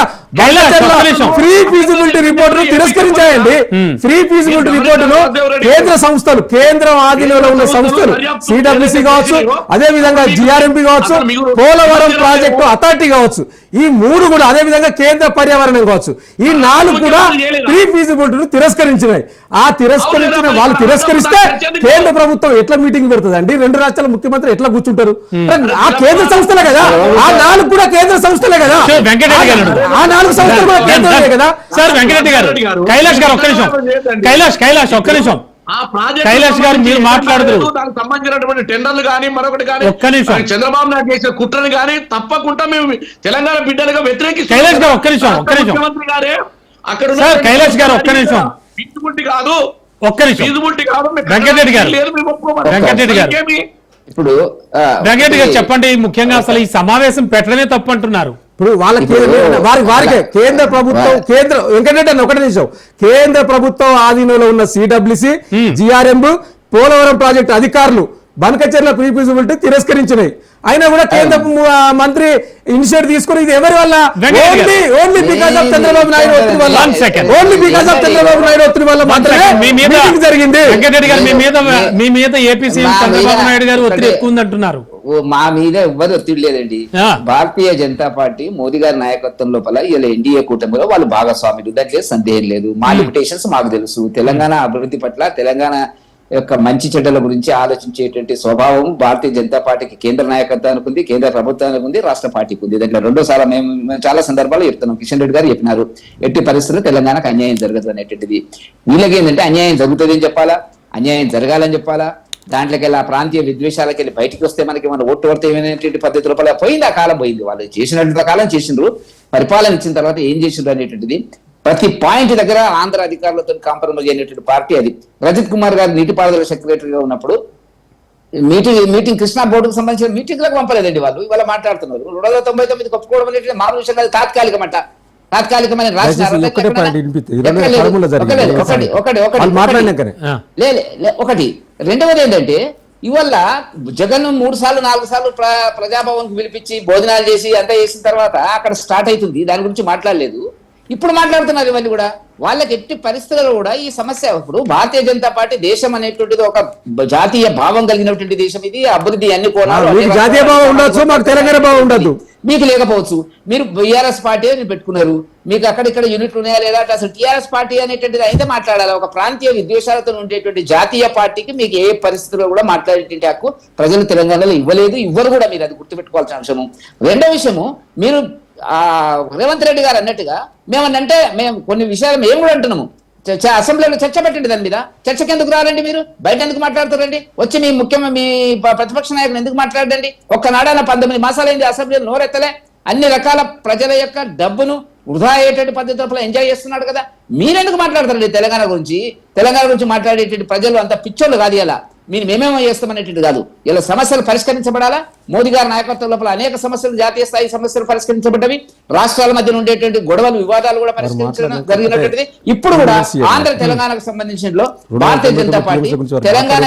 ఫ్రీ ఫీజిబిలిటీ రిపోర్ట్ ను తిరస్కరించాయండి. ఫ్రీ ఫీజిబిలిటీ రిపోర్టును కేంద్ర సంస్థలు, కేంద్రం ఆధీనంలో ఉన్న సంస్థలు, సిడబ్ల్యూసి కావచ్చు, అదే విధంగా జిఆర్ఎంబి కావచ్చు, పోలవరం ప్రాజెక్టు అథారిటీ కావచ్చు, ఈ 3 కూడా, అదే విధంగా కేంద్ర పర్యావరణం కావచ్చు, ఈ 4 కూడా ఫ్రీ ఫీజిబిలిటీను తిరస్కరించినాయి. ఆ తిరస్కరించిన వాళ్ళు తిరస్కరిస్తే కేంద్ర ప్రభుత్వం ఎట్లా మీటింగ్ పెడుతుందండి? 2 రాష్ట్రాల ముఖ్యమంత్రి ఎట్లా కూర్చుంటారు? ఆ కేంద్ర సంస్థలే కదా, ఆ 4 కూడా కేంద్ర సంస్థలే కదా, ఆ 4 సంస్థలు కూడా కేంద్రమే కదా. సార్ వెంకటరెడ్డి గారు, కైలాష్ గారు ఒక్క నిమిషం, కైలాష్ ఒక్క నిమిషం. కైలాష్ గారు మీరు మాట్లాడుతారు, దానికి సంబంధించినటువంటి టెండర్లు కానీ మరొకటి కానీ ఒక్క నిమిషం, చంద్రబాబు నాయుడు చేసిన కుట్రని కానీ తప్పకుండా మేము తెలంగాణ బిడ్డలుగా వ్యతిరేకిస్తాం. కైలాష్ గారు ఒక్క నిమిషం, ముఖ్యమంత్రి గారే అక్కడ కైలాష్ గారు ఒక్క నిమిషం, ఫీజిబిలిటీ కాదు, ఒక్క నిమిషం, ఫీజిబిలిటీ కాదు. వెంకటరెడ్డి గారు ఇప్పుడు వెంకటరెడ్డి గారు చెప్పండి, ముఖ్యంగా అసలు ఈ సమావేశం పెట్టడమే తప్పు అంటున్నారు. ఇప్పుడు వారికే కేంద్ర ప్రభుత్వం, వెంకటరెడ్డి అన్న ఒకటి నిమిషం, కేంద్ర ప్రభుత్వం ఆధీనంలో ఉన్న సిడబ్ల్యూసి, జిఆర్ఎం, పోలవరం ప్రాజెక్టు అధికారులు బనకచెర్ల ప్రీ ఫీజిబిలిటీ తిరస్కరించినాయి. అయినా కూడా కేంద్ర మంత్రి ఇనిషియేటివ్ తీసుకుని, ఇది ఎవరి వల్ల? Only because of Chandrababu Naidu ఒత్తిడి వల్ల, only because of Chandrababu Naidu ఒత్తిడి వల్ల మాత్రమే మీటింగ్ జరిగింది. వెంకటరెడ్డి గారు మీ మీద ఏపీ సీఎం చంద్రబాబు నాయుడు గారు ఒత్తిడి ఎక్కువ ఉందంటున్నారు. మా మీద ఎవ్వరు ఒత్తిడి లేదండి. భారతీయ జనతా పార్టీ మోదీ గారి నాయకత్వం లోపల ఇలా ఎన్డీఏ కూటమిలో వాళ్ళు భాగస్వాములు, దాంట్లో సందేహం లేదు. మా లిమిటేషన్స్ మాకు తెలుసు. తెలంగాణ అభివృద్ధి పట్ల, తెలంగాణ యొక్క మంచి చెడ్డల గురించి ఆలోచించేటువంటి స్వభావం భారతీయ జనతా పార్టీకి కేంద్ర నాయకత్వానికి ఉంది, కేంద్ర ప్రభుత్వానికి ఉంది, రాష్ట్ర పార్టీకి ఉంది. దాంట్లో 2 సార్లు మేము చాలా సందర్భాలు చెప్తున్నాం. కిషన్ రెడ్డి గారు చెప్పినారు, ఎట్టి పరిస్థితుల్లో తెలంగాణకు అన్యాయం జరగదు అనేటువంటిది. వీళ్ళకి ఏంటంటే అన్యాయం జరుగుతుంది అని చెప్పాలా, అన్యాయం జరగాలని చెప్పాలా, దాంట్లోకి వెళ్ళి ఆ ప్రాంతీయ విద్వేషాలకి వెళ్ళి బయటికి వస్తే మనకి మన ఓటు పడితే ఏమైనటువంటి పద్ధతి లోపల పోయింది, ఆ కాలం పోయింది. వాళ్ళు చేసినటువంటి కాలం చేసిండ్రు, పరిపాలన ఇచ్చిన తర్వాత ఏం చేసిండ్రు అనేటువంటిది ప్రతి పాయింట్ దగ్గర ఆంధ్ర అధికారులతో కాంప్రమైజ్ అయినటువంటి పార్టీ అది. రజత్ కుమార్ గారు నీటిపారుదల సెక్రటరీగా ఉన్నప్పుడు మీటింగ్ కృష్ణా బోర్డుకు సంబంధించిన మీటింగ్లకు పంపలేదండి వాళ్ళు. ఇవాళ మాట్లాడుతున్నారు 299 ఒప్పుకోవడం అనేది మామూలు విషయం కాదు, తాత్కాలికమంట. తాత్కాలికమైన ఒకటి. రెండవది ఏంటంటే ఇవల్ల జగన్ 3 సార్లు 4 సార్లు ప్రజాభవన్ కు పిలిపించి భోజనాలు చేసి అంతా చేసిన తర్వాత అక్కడ స్టార్ట్ అవుతుంది, దాని గురించి మాట్లాడలేదు. ఇప్పుడు మాట్లాడుతున్నారు ఇవన్నీ కూడా. వాళ్ళకి ఎట్టి పరిస్థితుల్లో కూడా ఈ సమస్య, ఇప్పుడు భారతీయ జనతా పార్టీ దేశం అనేటువంటిది ఒక జాతీయ భావం కలిగినటువంటి దేశం, ఇది అభివృద్ధి అన్ని కోణాలు జాతీయ భావం ఉండొచ్చు, మాకు తెలంగాణ భావం ఉండదు, మీకు లేకపోవచ్చు. మీరు బీఆర్ఎస్ పార్టీ అని పెట్టుకున్నారు, మీకు అక్కడిక్కడ యూనిట్లు ఉన్నాయా లేదా, అసలు టీఆర్ఎస్ పార్టీ అనేటువంటిది అయితే మాట్లాడాలి. ఒక ప్రాంతీయ విద్వేషాలతో ఉండేటువంటి జాతీయ పార్టీకి మీకు ఏ పరిస్థితుల్లో కూడా మాట్లాడేటువంటి హక్కు ప్రజలు తెలంగాణలో ఇవ్వలేదు, ఇవ్వరు కూడా. మీరు అది గుర్తుపెట్టుకోవాల్సిన అంశము. రెండో విషయము, మీరు రేవంత్ రెడ్డి గారు అన్నట్టుగా మేమన్నంటే మేము కొన్ని విషయాలు మేము కూడా అంటున్నాము, అసెంబ్లీలో చర్చ పెట్టండి, దాని మీద చర్చకి ఎందుకు రారండి, మీరు బయట ఎందుకు మాట్లాడుతారండి, వచ్చి మీ మీ ప్రతిపక్ష నాయకులు ఎందుకు మాట్లాడండి. ఒక్కనాడన 19 మాసాలైంది అసెంబ్లీలో నోరెత్తలే, అన్ని రకాల ప్రజల యొక్క డబ్బును వృధా అయ్యేటువంటి పద్ధతుల్లో ఎంజాయ్ చేస్తున్నాడు కదా, మీరెందుకు మాట్లాడతారండి తెలంగాణ గురించి? తెలంగాణ గురించి మాట్లాడేటువంటి ప్రజలు అంత పిచ్చోళ్ళు కాదు. ఇలా మేమేమో చేస్తామనేటువంటి కాదు, ఇలా సమస్యలు పరిష్కరించబడాలా. మోదీ గారి నాయకత్వం లోపల అనేక సమస్యలు, జాతీయ స్థాయి సమస్యలు పరిష్కరించబడ్డవి, రాష్ట్రాల మధ్య ఉండేటువంటి గొడవలు వివాదాలు కూడా పరిష్కరించడం జరిగినటువంటిది. ఇప్పుడు కూడా ఆంధ్ర తెలంగాణకు సంబంధించిన భారతీయ జనతా పార్టీ తెలంగాణ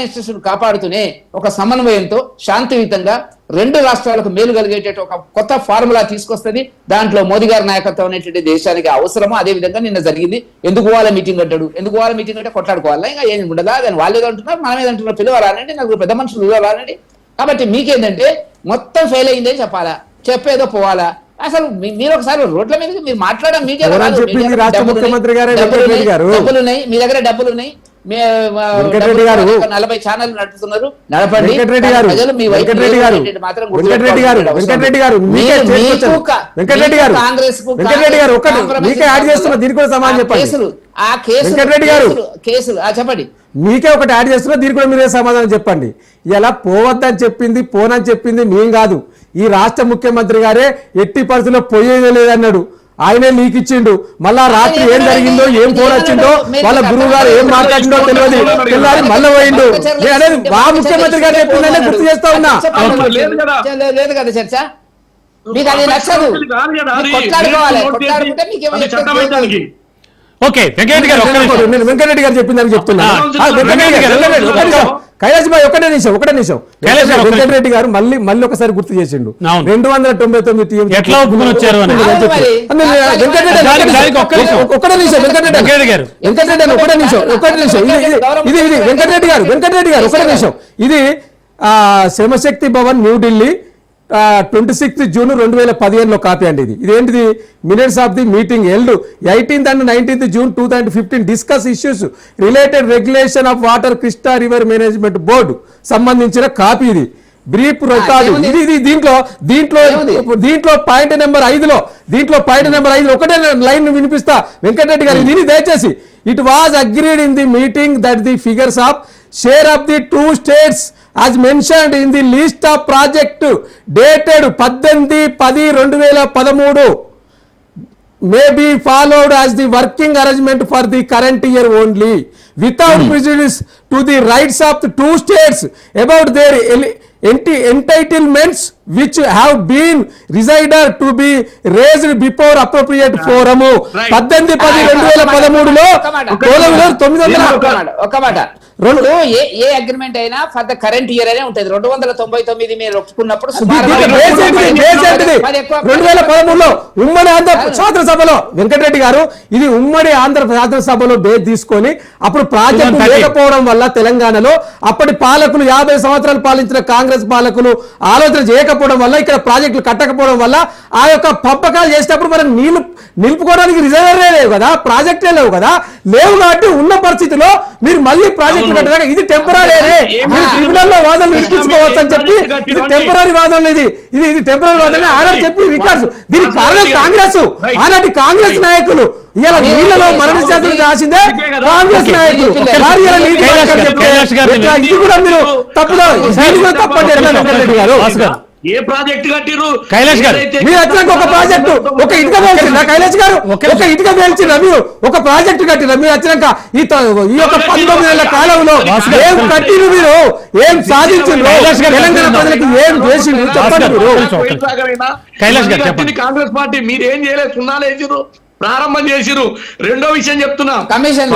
ఇంట్రెస్ట్ కాపాడుతూనే ఒక సమన్వయంతో శాంతియుతంగా 2 రాష్ట్రాలకు మేలు కలిగేటట్టు ఒక కొత్త ఫార్ములా తీసుకొస్తుంది. దాంట్లో మోదీ గారి నాయకత్వం అనేటువంటి దేశానికి అవసరము. అదే విధంగా నిన్న జరిగింది. ఎందుకు వాళ్ళ మీటింగ్ అంటాడు, ఎందుకు వాళ్ళ మీటింగ్ అంటే కొట్లాడుకోవాలా, ఇంకా ఏం ఉండదా, దాన్ని వాళ్ళు ఏదో అంటున్నారు, మనం ఏదంటున్నారు, పిలువరానండి, నాకు పెద్ద మనుషులు పిలువరానండి. కాబట్టి మీకేంటంటే మొత్తం ఫెయిల్ అయిందని చెప్పాలా, చెప్పేదో పోవాలా. అసలు మీరు ఒకసారి రోడ్ల మీద మీరు మాట్లాడడం, మీకే డబ్బులున్నాయి, మీ దగ్గర డబ్బులున్నాయి, 40 ఛానల్ నడుపుతున్నారు, నడపండి. చెప్పండి, మీకే ఒకటి యాడ్ చేస్తున్నా, దీనికి కూడా మీరే సమాధానం చెప్పండి. ఇలా పోవద్దని చెప్పింది, పోనని చెప్పింది మేం కాదు, ఈ రాష్ట్ర ముఖ్యమంత్రి గారే ఎట్టి పరిస్థితుల్లో పోయేదే లేదన్నాడు. ఆయనే లీక్ ఇచ్చిండు. మళ్ళా రాత్రి ఏం జరిగిందో, ఏం ఫోన్ వచ్చిందో, వాళ్ళ గురువు గారు ఏం మాట్లాడిందో తెలియదు, తెల్లారి మళ్ళీ పోయిండు. అనేది మా ముఖ్యమంత్రి గారు చెప్పిందనే గుర్తు చేస్తా ఉన్నా. లేదు కదా చర్చ, మీకు అది నచ్చదు, కొట్లాడుకోవాలి, కొట్లాడుకుంటే మీకేమో. ఓకే వెంకటరెడ్డి గారు, నేను వెంకటరెడ్డి గారు చెప్పిందని చెప్తున్నా. కైలాస్ బాయ్ ఒకటే నిమిషం వెంకటరెడ్డి గారు మళ్ళీ ఒకసారి గుర్తు చేసిండు 299 ఎట్లా ఒప్పుకొని వచ్చారు అని. ఇది శ్రమశక్తి భవన్ న్యూఢిల్లీ 26 జూన్ 2015 కాపీ అండి. ఇదేంటిది, minutes of the meeting held 18th and 19th June 2015 discuss issues related regulation of water Krishna river management board సంబంధించిన కాపీ. ఇది బ్రీఫ్ రికార్డు. ఇది దీంట్లో పాయింట్ నెంబర్ 5 ఒకటే లైన్ వినిపిస్తా వెంకటరెడ్డి గారు, దీన్ని దయచేసి. It was agreed in the meeting that the figures of share of the 2 states as mentioned in the list of project dated 18/10/2013 may be followed as the working arrangement for the current year only without prejudice to the rights of the 2 states about their entitlements which have been resided to be raised before appropriate forum. 18/10/2013 లో ఏ agreement అయినా for the current year అనే ఉంటుంది. 299 మీరు ఒప్పుకున్నప్పుడు 2013లో ఉమ్మడి ఆంధ్ర శాసనసభలో వెంకటరెడ్డి గారు, ఇది ఉమ్మడి ఆంధ్ర శాసనసభలో బేస్ తీసుకొని అప్పుడు ప్రాజెక్టు లేకపోవడం వల్ల తెలంగాణలో అప్పటి పాలకులు 50 సంవత్సరాలు పాలించిన కాంగ్రెస్ పాలకులు ఆలోచన చేయకపోవడం వల్ల, ఇక్కడ ప్రాజెక్టులు కట్టకపోవడం వల్ల ఆ యొక్క పంపకాలు చేసేటప్పుడు మనం నీళ్లు నిలుపుకోవడానికి రిజర్వరే లేవు కదా, ప్రాజెక్టే లేవు కదా, లేవు కాబట్టి ఉన్న పరిస్థితిలో మీరు మళ్ళీ ప్రాజెక్ట్ ప్రాజెక్టులు కట్టడానికి ఇది టెంపరీ ట్రిబ్యునల్ లో వాదనలు వినిపించుకోవచ్చు అని చెప్పి ఇది టెంపరీ వాదనలు ఇది టెంపరీ వాదన ఆనాడు చెప్పి రికార్డ్స్ దీనికి కారణం కాంగ్రెస్ ఆనాటి కాంగ్రెస్ నాయకులు ఇలా నీళ్లలో మరణించాల్సిన రాసిందే కాంగ్రెస్ నాయకులు ఇది కూడా మీరు తప్పండి వెంకటరెడ్డి గారు ఏ ప్రాజెక్ట్ కట్టిరు కైలాష్ గారు మీరు వచ్చినాక ఒక ప్రాజెక్టు ఒక ఇటుక పేల్చిందా కైలాష్ గారు ఒక ఇటుక పేల్చిందా మీరు ఒక ప్రాజెక్టు కట్టిరా మీరు వచ్చినాక ఈ యొక్క 19 ఏళ్ల కాలంలో ఏం కట్టిరు మీరు ఏం సాధించారు తెలంగాణ ప్రజలకు ఏం చేసిండ్రు చెప్పండి మీరు కైలాష్ గారు చెప్పండి. కాంగ్రెస్ పార్టీ మీరు ఏం చేయలేదు, సున్నాలు వేసిరు, ప్రారంభం చేసిరు. రెండో విషయం చెప్తున్నా, కమిషన్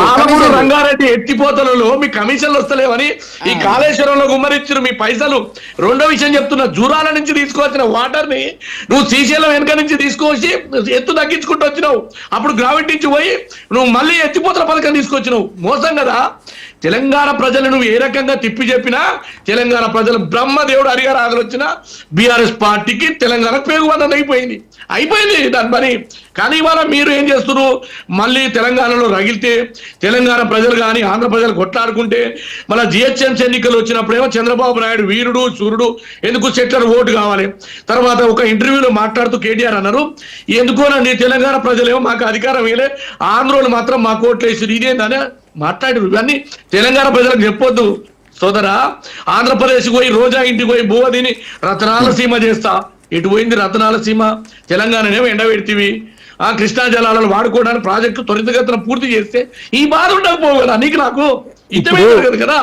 రంగారెడ్డి ఎత్తిపోతలలో మీ కమిషన్లు వస్తలేవని ఈ కాళేశ్వరంలో గుమ్మరిచ్చారు మీ పైసలు. రెండో విషయం చెప్తున్నా, జూరాల నుంచి తీసుకొచ్చిన వాటర్ ని నువ్వు శ్రీశైలం వెనక నుంచి తీసుకొచ్చి ఎత్తు తగ్గించుకుంటూ వచ్చినావు. అప్పుడు గ్రావిటీ నుంచి పోయి నువ్వు మళ్ళీ ఎత్తిపోతల పథకం తీసుకొచ్చినావు. మోసం కదా. తెలంగాణ ప్రజలు నువ్వు ఏ రకంగా తిప్పి చెప్పినా తెలంగాణ ప్రజలు బ్రహ్మదేవుడు హరిగారు ఆదరొచ్చినా బీఆర్ఎస్ పార్టీకి తెలంగాణకు పేగుబంధం అయిపోయింది దాని పని. కానీ ఇవాళ మీరు ఏం చేస్తున్నారు, మళ్ళీ తెలంగాణలో రగిలితే తెలంగాణ ప్రజలు కానీ ఆంధ్ర ప్రజలు కొట్లాడుకుంటే మళ్ళీ జిహెచ్ఎంసీ ఎన్నికలు వచ్చినప్పుడేమో చంద్రబాబు నాయుడు వీరుడు సూర్యుడు ఎందుకు సెట్లర్ ఓటు కావాలి. తర్వాత ఒక ఇంటర్వ్యూలో మాట్లాడుతూ కేటీఆర్ అన్నారు, ఎందుకోనండి తెలంగాణ ప్రజలేమో మాకు అధికారం వేయలే, ఆంధ్రోలు మాత్రం మాకు ఓట్లు వేసారు, ఇదేందని మాట్లాడారు. ఇవన్నీ తెలంగాణ ప్రజలకు చెప్పొద్దు సోదరా. ఆంధ్రప్రదేశ్ పోయి రోజా ఇంటికి పోయి బువ్వ తిని రతనాల సీమ చేస్తా, ఎటు పోయింది రతనాల సీమ? తెలంగాణనేమో ఎండబెడితివి. ఆ కృష్ణా జలాలను వాడుకోవడానికి ప్రాజెక్టు త్వరితగతిన పూర్తి చేస్తే ఈ బాధ ఉండకపోవు కదా నీకు నాకు ఇష్టమే కదా.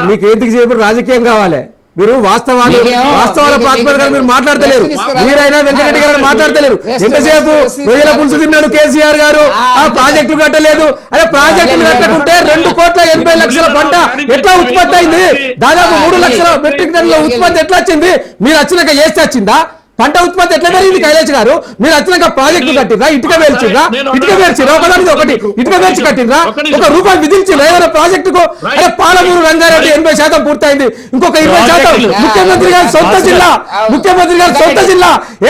మీకు ఎంతసేపు రాజకీయం కావాలి, మీరు వాస్తవాల ప్రాతిపదికన మీరు మాట్లాడతలేరు. మీరైనా వెంకటరెడ్డి గారు మాట్లాడతలేరు. ఎంతసేపు రొయ్యల పులుసు తిన్నాడు కేసీఆర్ గారు, ఆ ప్రాజెక్టులు కట్టలేదు. అదే ప్రాజెక్టులు కట్టకుంటే 2,80,00,000 పంట ఎట్లా ఉత్పత్తి అయింది? దాదాపు 3 లక్షల మెట్రిక్ టన్నుల ఉత్పత్తి ఎట్లా వచ్చింది? మీరు వచ్చినాక చేస్తే వచ్చిందా? పంట ఉత్పత్తి ఎట్లా పెరిగింది కైలాష్ గారు? మీరు వచ్చినాక ప్రాజెక్టులు కట్టిండ్రా, ఇటుక పేర్చిర్రా ఒకదానికి ఒకటి ఇటుక పేర్చి కట్టిండ్రా, ₹1 విధించిండ్రా ఏదైనా ప్రాజెక్టుకు? అదే పాలమూరు రంగారెడ్డి 80% పూర్తయింది, ఇంకొక 20% ముఖ్యమంత్రి గారి సొంత జిల్లా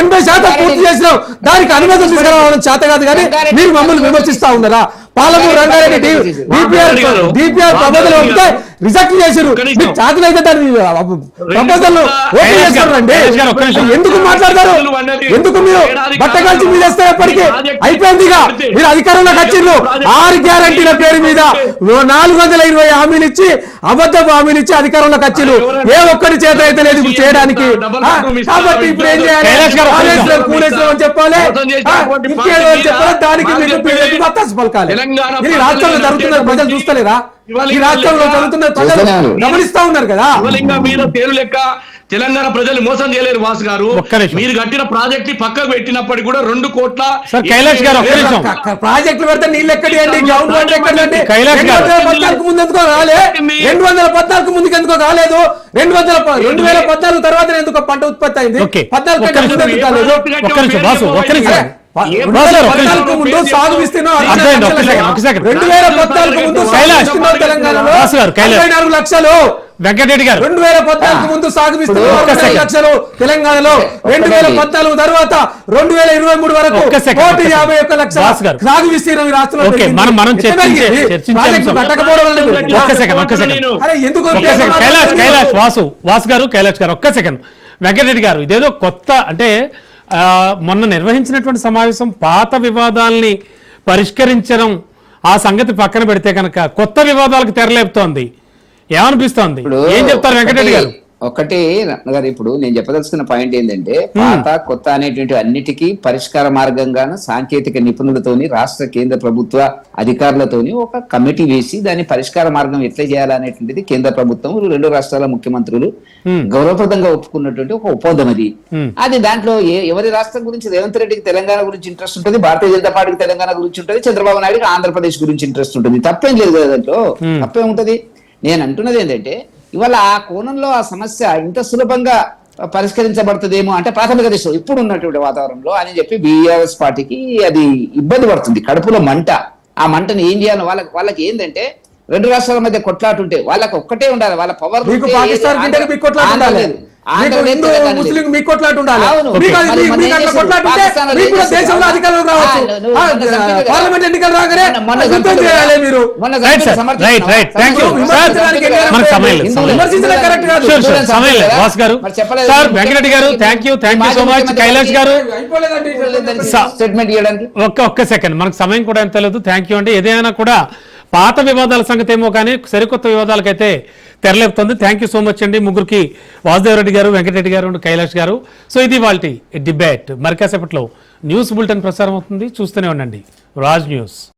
80% పూర్తి చేసినాం. దానికి అనుమతులు తీసుకురావడం చేత కాదు కానీ మీరు మమ్మల్ని విమర్శిస్తా ఉన్నారా? పాలమూరు రంగారెడ్డి డిపిఆర్ ప్రపోజల్ పంపితే రిజెక్ట్ చేశారు. మీకు చేతనైతే దాన్ని ప్రపోజల్ ఓకే చేస్తారండి. ఎందుకు మాట్లాడతారు? ఎందుకు మీరు బట్టగాల్చి మీద వేస్తే ఎప్పటికీ అయిపోయిందిగా. మీరు అధికారంలోకి వచ్చిండ్రు 6 గ్యారంటీల పేరు మీద 420 హామీలు ఇచ్చి అబద్ధపు హామీలు ఇచ్చి అధికారంలోకి వచ్చిండ్రు. ఏ ఒక్కరి చేత అయితే లేదు ఇప్పుడు చేయడానికి. కాబట్టి ఇప్పుడు ఏం చేయాలి? అని చెప్పాలి, ఇంకేదో చెప్పాలి. దానికి మీకు బత్తాసు పలకాలి. ఈ రాష్ట్రంలో జరుగుతున్న ప్రజలు చూస్తలేరా? ఈ రాష్ట్రంలో జరుగుతున్న ప్రజలు గమనిస్తా ఉన్నారు కదా. మీరు పేరు లెక్క తెలంగాణ ప్రజలు మోసం చేయలేరు వాసు గారు. మీరు కట్టిన ప్రాజెక్ట్ పక్కకు పెట్టినప్పటికీ కూడా 2 కోట్ల కైలాష్ గారు ప్రాజెక్టులు పెడితే నీళ్ళు ఎక్కడండి? గ్రౌండ్ వాటర్ ఎక్కడండి? 2014 ముందు ఎందుకో రాలే? 2014 ముందుకు ఎందుకో కాలేదు? 2014 తర్వాత ఎందుకో పంట ఉత్పత్తి అయింది? 14 కాలేదు. 2014 ముందు సాగు విస్తీర్ణం 2014 ముందు తెలంగాణలో 24 లక్షలు. వెంకటరెడ్డి గారు 2014 ముందు సాగు విస్తీర్ణం 24 లక్షలు తెలంగాణలో. 2014 తర్వాత 2023 వరకు 1,51 లక్షల సాగు విస్తీర్ణం ఈ రాష్ట్రంలో. కైలాష్ గారు ఒక్క సెకండ్. వెంకటరెడ్డి గారు ఇదేదో కొత్త అంటే మొన్న నిర్వహించినటువంటి సమావేశం పాత వివాదాల్ని పరిష్కరించడం ఆ సంగతి పక్కన పెడితే కనుక కొత్త వివాదాలకు తెరలేపుతోంది. ఏమనిపిస్తోంది? ఏం చెప్తారు వెంకటరెడ్డి గారు? ఒకటి గారు, ఇప్పుడు నేను చెప్పదలుచుకున్న పాయింట్ ఏంటంటే పాత కొత్త అనేటువంటి అన్నిటికీ పరిష్కార మార్గంగాను సాంకేతిక నిపుణులతోని రాష్ట్ర కేంద్ర ప్రభుత్వ అధికారులతోని ఒక కమిటీ వేసి దాని పరిష్కార మార్గం ఎట్లా చేయాలనేటువంటిది కేంద్ర ప్రభుత్వం 2 రాష్ట్రాల ముఖ్యమంత్రులు గౌరవప్రదంగా ఒప్పుకున్నటువంటి ఒక ఒప్పందం అది. అది దాంట్లో ఎవరి రాష్ట్రం గురించి రేవంత్ రెడ్డికి తెలంగాణ గురించి ఇంట్రెస్ట్ ఉంటుంది, భారతీయ జనతా పార్టీకి తెలంగాణ గురించి ఉంటుంది, చంద్రబాబు నాయుడుకి ఆంధ్రప్రదేశ్ గురించి ఇంట్రెస్ట్ ఉంటుంది. తప్పేం లేదు కదా దాంట్లో, తప్పే ఉంటది. నేను అంటున్నది ఏంటంటే ఇవాళ ఆ కోణంలో ఆ సమస్య ఇంత సులభంగా పరిష్కరించబడుతుందేమో అంటే ప్రాథమిక దశలో ఇప్పుడు ఉన్నటువంటి వాతావరణంలో అని చెప్పి బీఆర్ఎస్ పార్టీకి అది ఇబ్బంది పడుతుంది. కడుపులో మంట. ఆ మంటను ఏం చేయాలి? వాళ్ళకి ఏంటంటే 2 రాష్ట్రాల మధ్య కొట్లాటుంటే వాళ్ళకి ఒక్కటే ఉండాలి. వాళ్ళ పవర్ ఆంధ్ర మీకు లేదు, హిందూ తెలంగాణ లేదు. ముస్లిం మీ కొట్లాట ఉండాలి. అవును. మీకు అది- మరి మీకు మొన్న ఏం అట్లా చేశారు? కొట్లాట ఉంటే పాకిస్తాన్లో మీకు కూడా ఏం చేశారు? దేశంలో అధికారం రావచ్చు. నువ్వు మొన్న చంపిన కదా. పార్లమెంట్ ఎన్నికలు రాగానే మొన్న యుద్ధం చంపిన చేయాలి కదా. మీరు. మొన్న రైట్ చంపిన సార్, సమర్థిస్తున్నావా? రైట్ థ్యాంక్ యూ విమర్శించడానికి సార్, వెళ్ళారు. మనకు సమయం లేదు, హిందువులు సమయం లేదు. విమర్శించడం కరెక్ట్ కాదు. షూర్ హిందువులను సమయం లేదు చంపారు వాస్ గారు. మరి చెప్పలేదు. సార్ వెంకటరెడ్డి గారు thank you so much. Kailash గారు అయిపోలేదండి. స్టేట్మెంట్ ఇవ్వడానికి ఒక్క సెకండ్, మనకు సమయం కూడా ఎంత లేదు. థ్యాంక్ యూ అండి. ఏదైనా కూడా పాత వివాదాల సంగతి ఏమో కానీ సరికొత్త వివాదాలకైతే తెరలేపుతుంది. థ్యాంక్ యూ సో మచ్ అండి ముగ్గురికి, వాసుదేవరెడ్డి గారు, వెంకటరెడ్డి గారు అండ్ కైలాష్ గారు. సో ఇది వాళ్ళ డిబేట్. మరి కాసేపట్లో న్యూస్ బులెటిన్ ప్రసారం అవుతుంది, చూస్తూనే ఉండండి రాజ్ న్యూస్.